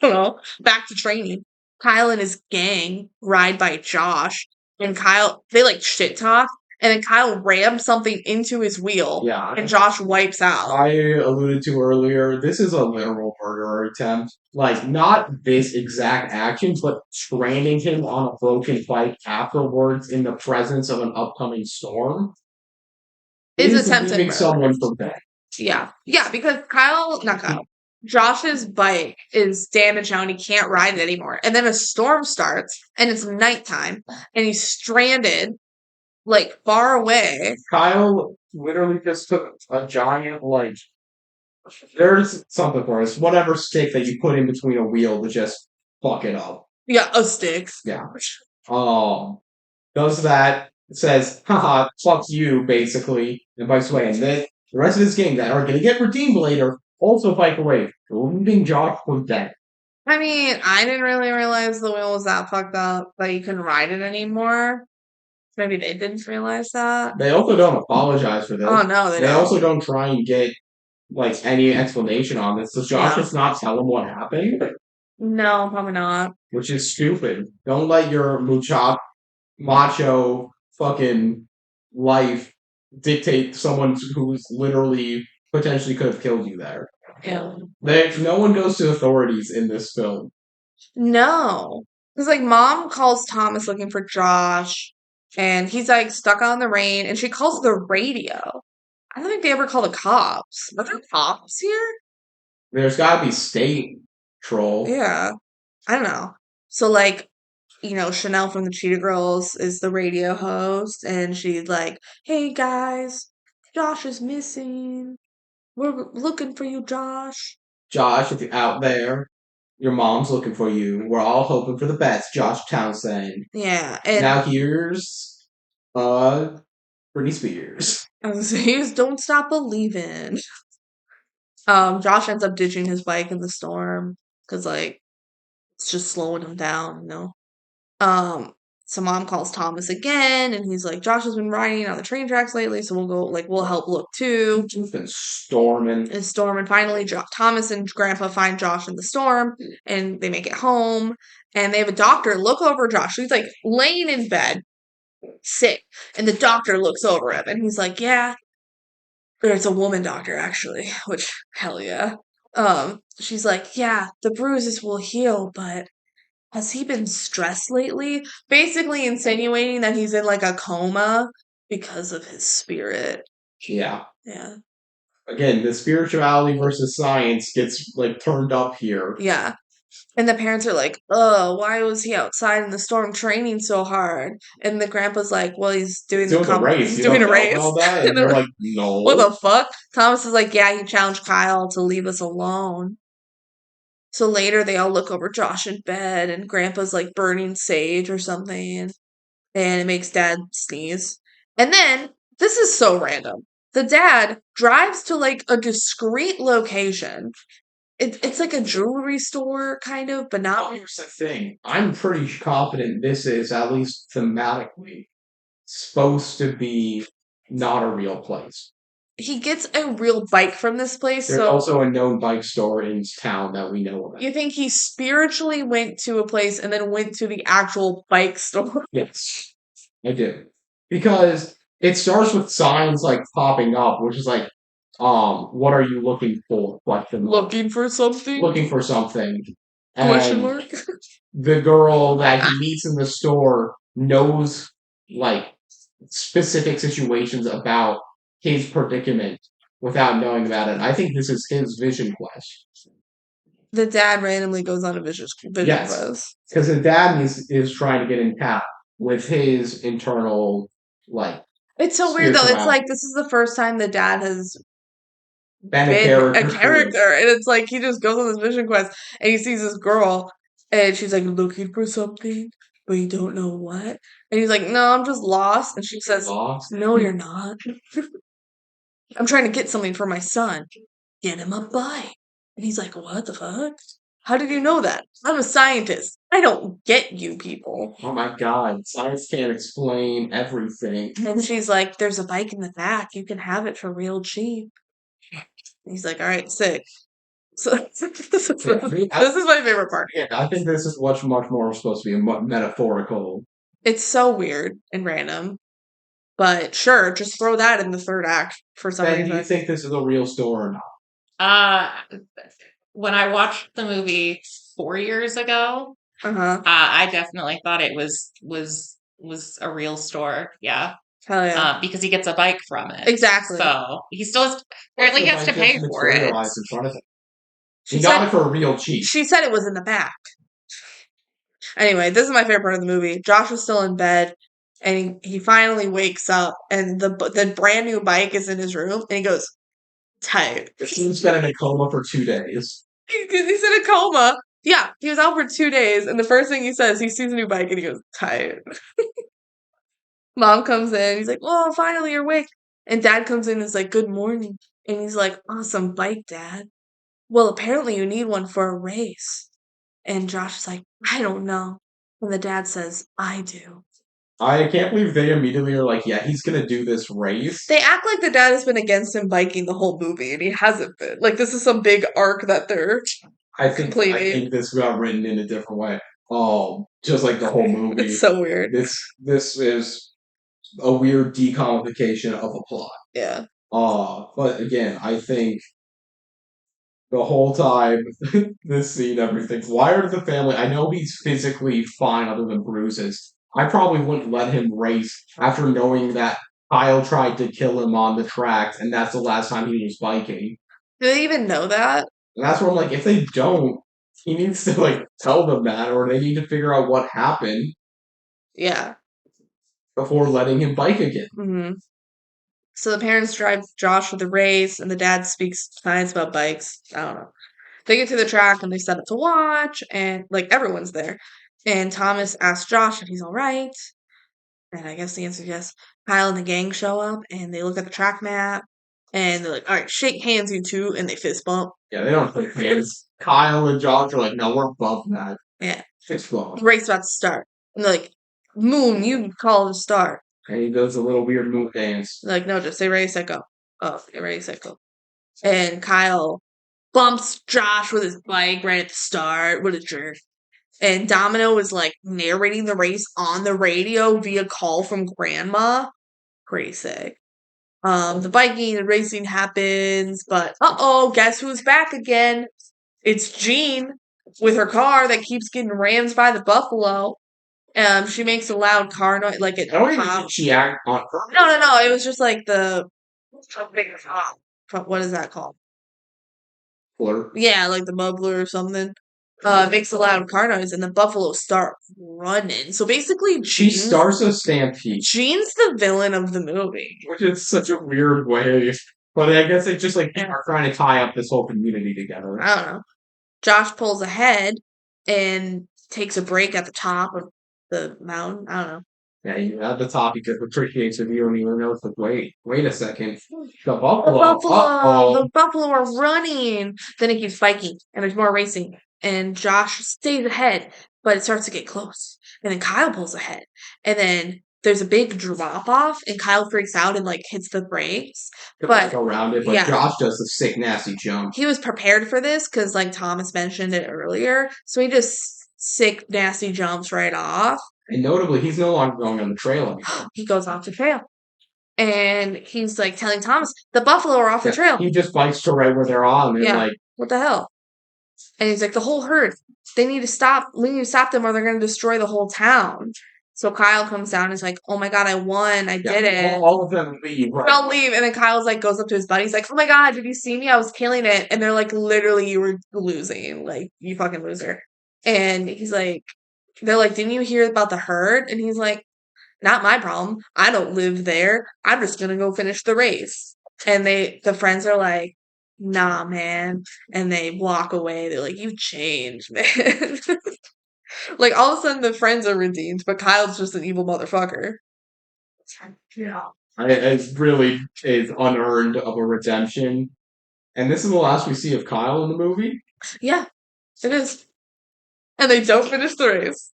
don't know. Back to training. Kyle and his gang ride by Josh, and Kyle, they like shit talk, and then Kyle rams something into his wheel, Yeah. and Josh wipes out. I alluded to earlier, this is a literal murder attempt. Like, not this exact action, but stranding him on a broken bike afterwards in the presence of an upcoming storm. Is attempted leaving murder. someone for dead. Yeah, because Josh's bike is damaged now and he can't ride it anymore. And then a storm starts and it's nighttime and he's stranded like far away. Kyle literally just took a giant, like, there's something for us, whatever stick that you put in between a wheel to just fuck it up. Yeah, a stick. Yeah. Does that, says, haha, fuck you, basically, and bikes away. And The rest of this gang that are going to get redeemed later also fight away, leaving Josh for dead. I mean, I didn't really realize the wheel was that fucked up that you couldn't ride it anymore. Maybe they didn't realize that. They also don't apologize for this. Oh no, they They don't. also don't try and get like any explanation on this. Does Josh Yeah. just not tell him what happened? No, probably not. Which is stupid. Don't let your macho fucking life dictate someone who's literally potentially could have killed you there. Yeah. No one goes to authorities in this film. No. Because, like, mom calls Thomas looking for Josh, and he's, like, stuck out in the rain, and she calls the radio. I don't think they ever call the cops. Are there cops here? There's gotta be state troll. Yeah. I don't know. So, like, Chanel from the Cheetah Girls is the radio host, and she's like, hey, guys, Josh is missing. We're looking for you, Josh. Josh, if you're out there, your mom's looking for you. We're all hoping for the best, Josh Townsend. Yeah. And Now here's Britney Spears. I was gonna say, don't stop believing. Josh ends up ditching his bike in the storm because, like, it's just slowing him down. So mom calls Thomas again, and he's like, Josh has been riding on the train tracks lately, so we'll help look too. It's been storming. And storm, and finally, Thomas and Grandpa find Josh in the storm, and they make it home, and they have a doctor look over Josh. He's like laying in bed, sick, and the doctor looks over him, and he's like, yeah. Or it's a woman doctor, actually, which, hell yeah. She's like, yeah, the bruises will heal, but has he been stressed lately? Basically insinuating that he's in, like, a coma because of his spirit. Yeah. Yeah. Again, the spirituality versus science gets, like, turned up here. Yeah. And the parents are like, oh, why was he outside in the storm training so hard? And the grandpa's like, well, he's doing the race. He's doing a race. All that, and they're like, no. What the fuck? Thomas is like, yeah, he challenged Kyle to leave us alone. So later they all look over Josh in bed, and Grandpa's like burning sage or something, and it makes Dad sneeze. And then, this is so random. The dad drives to like a discreet location. It's like a jewelry store, kind of, but not. Here's the thing. I'm pretty confident this is, at least thematically, supposed to be not a real place. He gets a real bike from this place. There's so also a known bike store in town that we know about. You think he spiritually went to a place and then went to the actual bike store? Yes, I do. Because it starts with signs like popping up, which is like, what are you looking for? Looking for something? Looking for something. Question mark? The girl that he meets in the store knows, like, specific situations about his predicament without knowing about it. I think this is his vision quest. The dad randomly goes on a vision quest. Because the dad is trying to get in tap with his internal, like... It's so weird, though. It's like, this is the first time the dad has been a character. And it's like, he just goes on this vision quest, and he sees this girl, and she's like, looking for something, but you don't know what? And he's like, no, I'm just lost. And she says, no, you're not. I'm trying to get something for my son. Get him a bike. And he's like, what the fuck? How did you know that? I'm a scientist. I don't get you people. Oh my god, science can't explain everything. And she's like, there's a bike in the back. You can have it for real cheap. And he's like, all right, sick. So this is my favorite part. Yeah, I think this is much more supposed to be metaphorical. It's so weird and random. But sure, just throw that in the third act for some reason. Do you think this is a real store or not? When I watched the movie 4 years ago, I definitely thought it was a real store. Yeah. Hell yeah. Because he gets a bike from it. Exactly. So he still apparently has to pay for it. He got it for real cheap. She said it was in the back. Anyway, this is my favorite part of the movie. Josh is still in bed, and he finally wakes up, and the brand new bike is in his room, and he goes, tight. He's been in a coma for 2 days. He's in a coma. Yeah, he was out for 2 days, and the first thing he says, he sees a new bike, and he goes, tight. Mom comes in, he's like, oh, finally you're awake. And Dad comes in and is like, "Good morning." And he's like, "Awesome bike, Dad. Well, apparently you need one for a race." And Josh is like, "I don't know." And the dad says, "I do." I can't believe they immediately are like, yeah, he's gonna do this race. They act like the dad has been against him biking the whole movie, and he hasn't been. Like, this is some big arc that they're I think completing. this got written in a different way. Oh, just like the whole movie. It's so weird. This is a weird decomification of a plot. Yeah. But again, I think the whole time, this scene, everything. Wired the family. I know he's physically fine other than bruises. I probably wouldn't let him race after knowing that Kyle tried to kill him on the tracks, and that's the last time he was biking. Do they even know that? And that's where I'm like, if they don't, he needs to like tell them that, or they need to figure out what happened. Yeah. Before letting him bike again. Mm-hmm. So the parents drive Josh to the race, and the dad speaks science about bikes. I don't know. They get to the track and they set up to watch, and like everyone's there. And Thomas asks Josh if he's all right. And I guess the answer is yes. Kyle and the gang show up and they look at the track map and they're like, "All right, shake hands, you two," and they fist bump. Yeah, they don't shake hands. Kyle and Josh are like, no, we're above that. Yeah. Fist bump. The race about to start. And they're like, "Moon, you call the start." And he does a little weird move dance. They're like, "No, just say ready, set, go." Oh, get ready, set, go. And Kyle bumps Josh with his bike right at the start. What a jerk. And Domino was like narrating the race on the radio via call from grandma. Pretty sick. The biking and racing happens, but guess who's back again? It's Jean with her car that keeps getting rammed by the buffalo. She makes a loud car noise, like it. I don't even think she act on her. No. It was just like the what is that called? Flirt. Yeah, like the mumbler or something. Makes a loud car noise, and the buffalo start running. So basically, She starts a stampede. Jean's the villain of the movie, which is such a weird way. But I guess they just like are trying to tie up this whole community together. I don't know. Josh pulls ahead and takes a break at the top of the mountain. I don't know. Yeah, you at the top because appreciates if you don't even know. It's like, wait a second. The The buffalo. the buffalo are running. Then it keeps biking, and there's more racing. And Josh stays ahead, but it starts to get close. And then Kyle pulls ahead, and then there's a big drop off, and Kyle freaks out and like hits the brakes. But around it, but yeah. Josh does the sick, nasty jump. He was prepared for this because, like Thomas mentioned it earlier, so he just sick, nasty jumps right off. And notably, he's no longer going on the trail anymore. He goes off the trail. And he's like telling Thomas, the buffalo are off the trail. He just bikes to right where they're on. And like, what the hell? And he's like, the whole herd, they need to stop. We need to stop them or they're going to destroy the whole town. So Kyle comes down and is like, "Oh my god, I won. I did it." All of them leave. Right? They'll leave. And then Kyle's like, goes up to his buddy. He's like, "Oh my god, did you see me? I was killing it." And they're like, "Literally, you were losing. Like, you fucking loser." And he's like, they're like, "Didn't you hear about the herd?" And he's like, "Not my problem. I don't live there. I'm just gonna go finish the race." And the friends are like, "Nah, man." And they walk away. They're like, "You changed, man." Like, all of a sudden, the friends are redeemed, but Kyle's just an evil motherfucker. Yeah. It really is unearned of a redemption. And this is the last we see of Kyle in the movie? Yeah, it is. And they don't finish the race.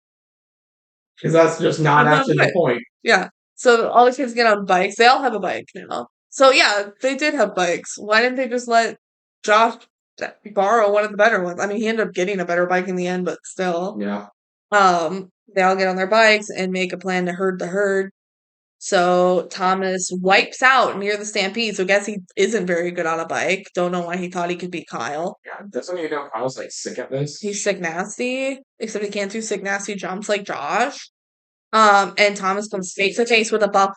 Because that's just not actually the point. Yeah. So all the kids get on bikes. They all have a bike now. So yeah, they did have bikes. Why didn't they just let Josh borrow one of the better ones? I mean, he ended up getting a better bike in the end, but still. Yeah. They all get on their bikes and make a plan to herd the herd. So Thomas wipes out near the stampede. So I guess he isn't very good on a bike. Don't know why he thought he could beat Kyle. Yeah, doesn't he know Kyle's like sick at this? He's sick nasty, except he can't do sick nasty jumps like Josh. And Thomas comes face to face with a buffalo.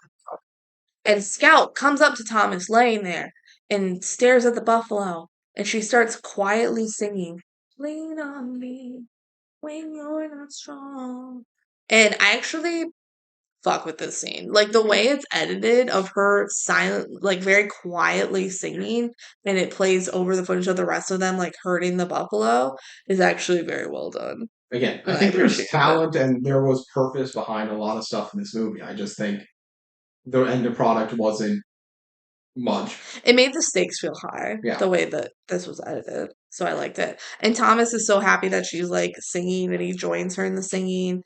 And Scout comes up to Thomas laying there and stares at the buffalo. And she starts quietly singing, "Lean on me when you're not strong." And I actually fuck with this scene. Like, the way it's edited of her silent, like, very quietly singing, and it plays over the footage of the rest of them, like, herding the buffalo, is actually very well done. Again, I think there's talent and there was purpose behind a lot of stuff in this movie. I just think the end product wasn't much. It made the stakes feel high, the way that this was edited. So I liked it. And Thomas is so happy that she's like singing and he joins her in the singing.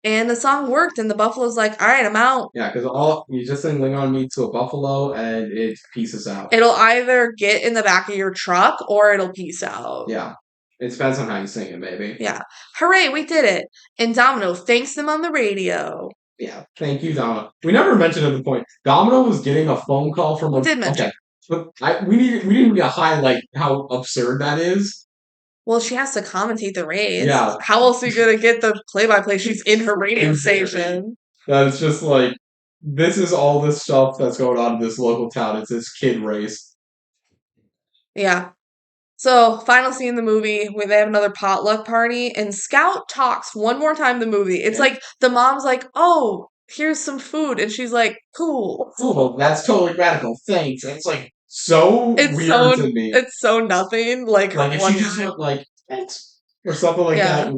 And the song worked and the buffalo's like, all right, I'm out. Yeah, because you just sing Ling on Me to a buffalo and it pieces out. It'll either get in the back of your truck or it'll piece out. Yeah. It depends on how you sing it, maybe. Yeah. Hooray, we did it. And Domino thanks them on the radio. Yeah. Thank you, Domino. We never mentioned at the point. Domino was getting a phone call from We did mention. Okay. But we need to highlight how absurd that is. Well, she has to commentate the race. Yeah. How else are you going to get the play-by-play? She's in her radio station. That's just like, this is all this stuff that's going on in this local town. It's this kid race. Yeah. So, final scene in the movie, where they have another potluck party, and Scout talks one more time in the movie. It's like, the mom's like, oh, here's some food, and she's like, cool. Oh, that's totally radical. Thanks. It's like, so weird to me. It's so nothing. Like if she just went like, thanks, or something like that,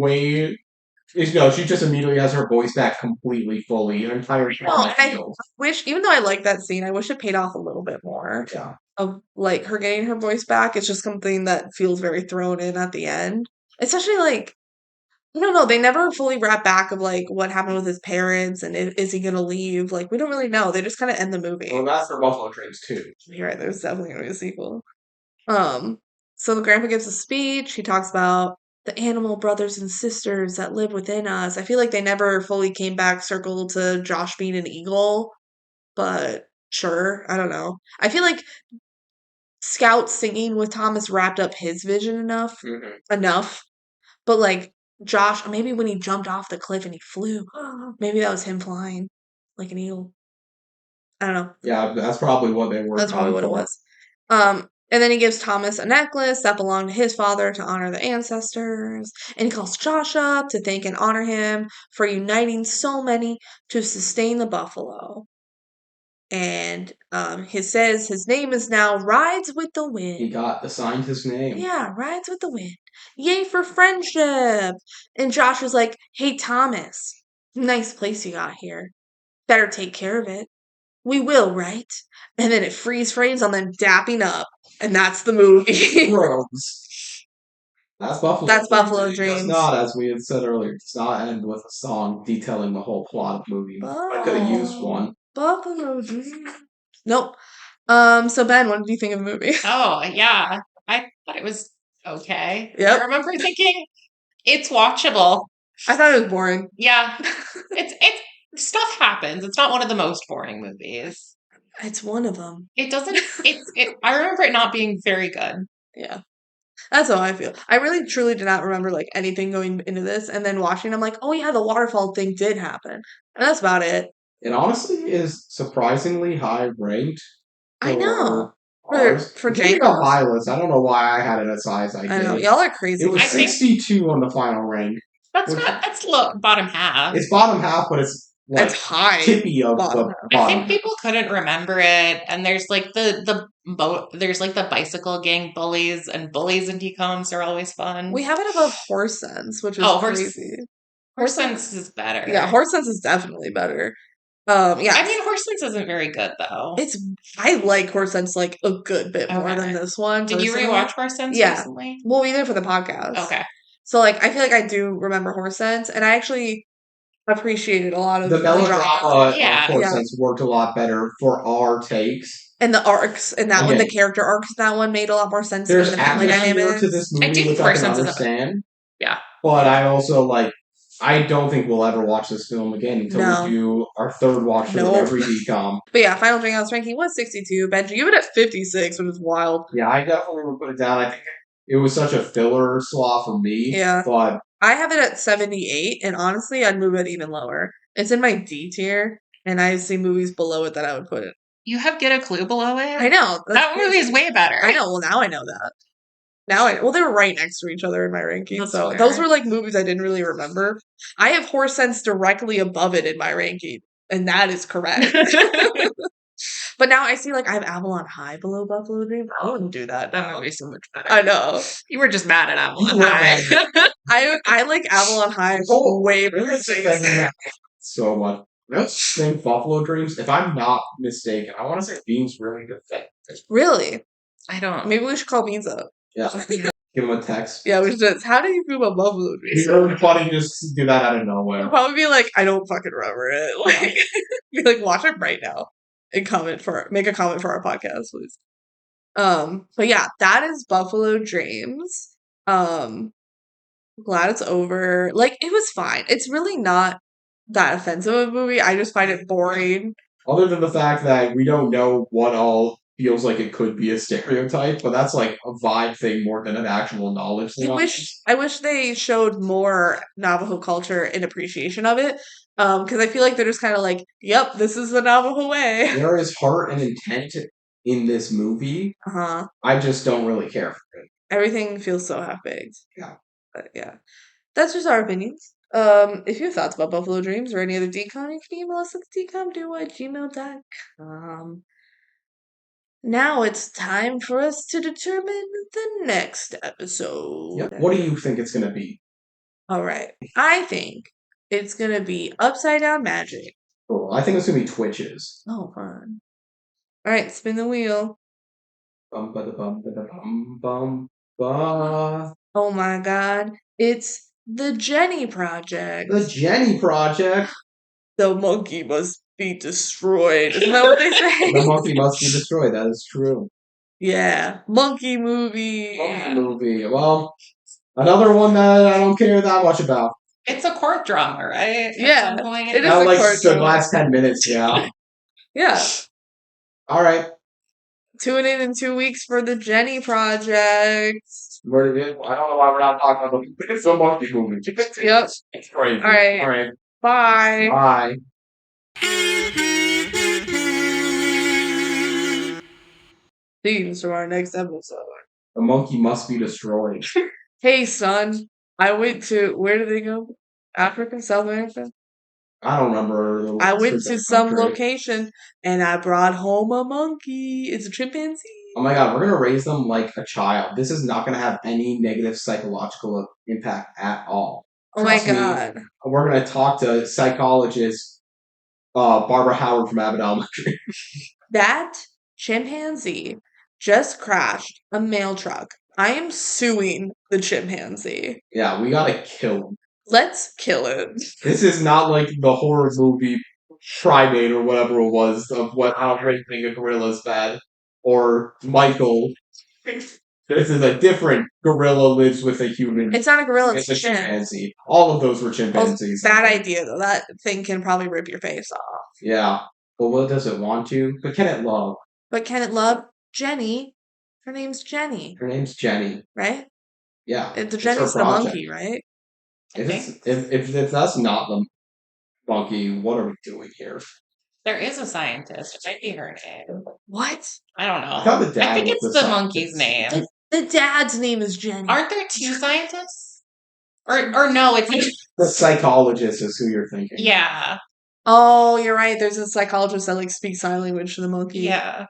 she just immediately has her voice back completely, fully, her entire I wish, even though I like that scene, I wish it paid off a little bit more. Yeah. Of like her getting her voice back. It's just something that feels very thrown in at the end. Especially like, I don't know, they never fully wrap back of like what happened with his parents and is he gonna leave? Like, we don't really know. They just kind of end the movie. Well, that's for Buffalo Dreams too. You're right, there's definitely gonna be a sequel. So the grandpa gives a speech. He talks about the animal brothers and sisters that live within us. I feel like they never fully came back circle to Josh being an eagle, but sure, I don't know. I feel like Scout singing with Thomas wrapped up his vision enough. But like Josh, maybe when he jumped off the cliff and he flew, maybe that was him flying like an eagle. I don't know. Yeah, that's probably what they were. That's probably what it was. And then he gives Thomas a necklace that belonged to his father to honor the ancestors. And he calls Josh up to thank and honor him for uniting so many to sustain the buffalo. And he says his name is now Rides with the Wind. He got assigned his name. Yeah, Rides with the Wind. Yay for friendship. And Josh was like, hey, Thomas, nice place you got here. Better take care of it. We will, right? And then it freeze frames on them dapping up. And that's the movie. That's Buffalo. That's Buffalo Dreams. It's not, as we had said earlier, it's not end with a song detailing the whole plot of the movie. I could have used one. Buffalo Dreams. Nope. So Ben, what did you think of the movie? Oh, yeah. I thought it was okay. Yep. I remember thinking it's watchable. I thought it was boring. Yeah. It's stuff happens. It's not one of the most boring movies. It's one of them. It doesn't I remember it not being very good. Yeah. That's how I feel. I really truly did not remember like anything going into this, and then watching I'm like, oh yeah, the waterfall thing did happen. And that's about it. It honestly is surprisingly high ranked. I know. For Jake a high list. I don't know why I had it as high as I did. I know. Y'all are crazy. It was 62 on the final rank. That's bottom half. It's bottom half, but it's like it's high. Tippy of the bottom. I think people couldn't remember it, and there's like there's like the bicycle gang bullies, and bullies and DCOMs are always fun. We have it above Horse Sense, which is crazy. Horse Sense is better. Yeah, Horse Sense is definitely better. Yeah. I mean, Horse Sense isn't very good though. I like Horse Sense like a good bit more than this one. Did you rewatch Horse Sense recently? Well, we did it for the podcast. Okay. So like, I feel like I do remember Horse Sense, and I actually appreciated a lot of the melodrama of Horse Sense worked a lot better for our takes. And the arcs and that one, the character arcs, that one made a lot more sense. There's atmosphere to this movie, which I can understand. Yeah. But I also I don't think we'll ever watch this film again until we do our third watch of every DCOM. But yeah, Final Drinkout's ranking was 62. Ben, you give it at 56, which is wild. Yeah, I definitely would put it down. I think it was such a filler slot for me. Yeah. But I have it at 78, and honestly, I'd move it even lower. It's in my D tier, and I see movies below it that I would put it. You have Get a Clue below it? I know. That movie is way better. I know. Well, now I know that. Well, they were right next to each other in my ranking. That's so weird. Those were like movies I didn't really remember. I have Horse Sense directly above it in my ranking, and that is correct. But now I see like I have Avalon High below Buffalo Dreams. I wouldn't do that. That movie's so much better. I know. You were just mad at Avalon High. I like Avalon High way better. So much. Let's think Buffalo Dreams. If I'm not mistaken, I want to say Bean's really good thing. Really? I don't. Maybe we should call Beans up. Yeah. Give him a text. Yeah, we should. How do you feel about buffalo It's dreams? really funny to just do that out of He'll nowhere. probably be like, I don't fucking remember it. Like, be like, watch it right now and make a comment for our podcast, please. But yeah, that is Buffalo Dreams. Glad it's over. Like, it was fine. It's really not that offensive of a movie. I just find it boring. Other than the fact that we don't know what all feels like it could be a stereotype, but that's like a vibe thing more than an actual knowledge thing. I wish they showed more Navajo culture and appreciation of it. Because I feel like they're just kind of like, yep, this is the Navajo way. There is heart and intent in this movie. I just don't really care for it. Everything feels so half-baked. Yeah. But yeah. That's just our opinions. If you have thoughts about Buffalo Dreams or any other DCOM, you can email us at decomdo@gmail.com. Now it's time for us to determine the next episode. Yep. What do you think it's going to be? All right. I think it's going to be Upside Down Magic. Cool. I think it's going to be Twitches. Oh, fun. All right, spin the wheel. Bum, ba, da, bum, ba, da, bum, bum, ba. Oh my god. It's the Jenny Project. The Jenny Project? The monkey must be destroyed. Isn't that what they say? The monkey must be destroyed. That is true. Yeah. Monkey movie. Monkey movie. Well, another one that I don't care that much about. It's a court drama, right? Yeah. It is a like court the drama. last 10 minutes, yeah. Yeah. All right. Tune in 2 weeks for the Jenny Project. I don't know why we're not talking about it. It's a monkey movie. Yep. It's crazy. All right. All right. Bye. Bye. Themes from our next episode. The monkey must be destroyed. Hey, son. I went to, where did they go? Africa? South America? I don't remember. I went to some location and I brought home a monkey. It's a chimpanzee. Oh my god, we're going to raise them like a child. This is not going to have any negative psychological impact at all. Oh my god. We're going to talk to psychologist Barbara Howard from Abbott Elementary. That chimpanzee just crashed a mail truck. I am suing the chimpanzee. Yeah, we gotta kill him. Let's kill it. This is not like the horror movie Primate or whatever it was of how raising a gorilla is bad. Or Michael. This is a different gorilla lives with a human. It's not a gorilla, it's a chimpanzee. All of those were chimpanzees. Bad idea, though. That thing can probably rip your face off. Yeah. But what does it want to? But can it love? But can it love Jenny? Her name's Jenny. Her name's Jenny. Right? Yeah. The Jenny's the monkey, right? If that's not the monkey, what are we doing here? There is a scientist. It might be her name. What? I don't know. I thought the dad I think was it's the the monkey's name. The dad's name is Jenny. Aren't there two scientists? Or no, it's the psychologist is who you're thinking. Yeah. Oh, you're right. There's a psychologist that like speaks sign language to the monkey. Yeah.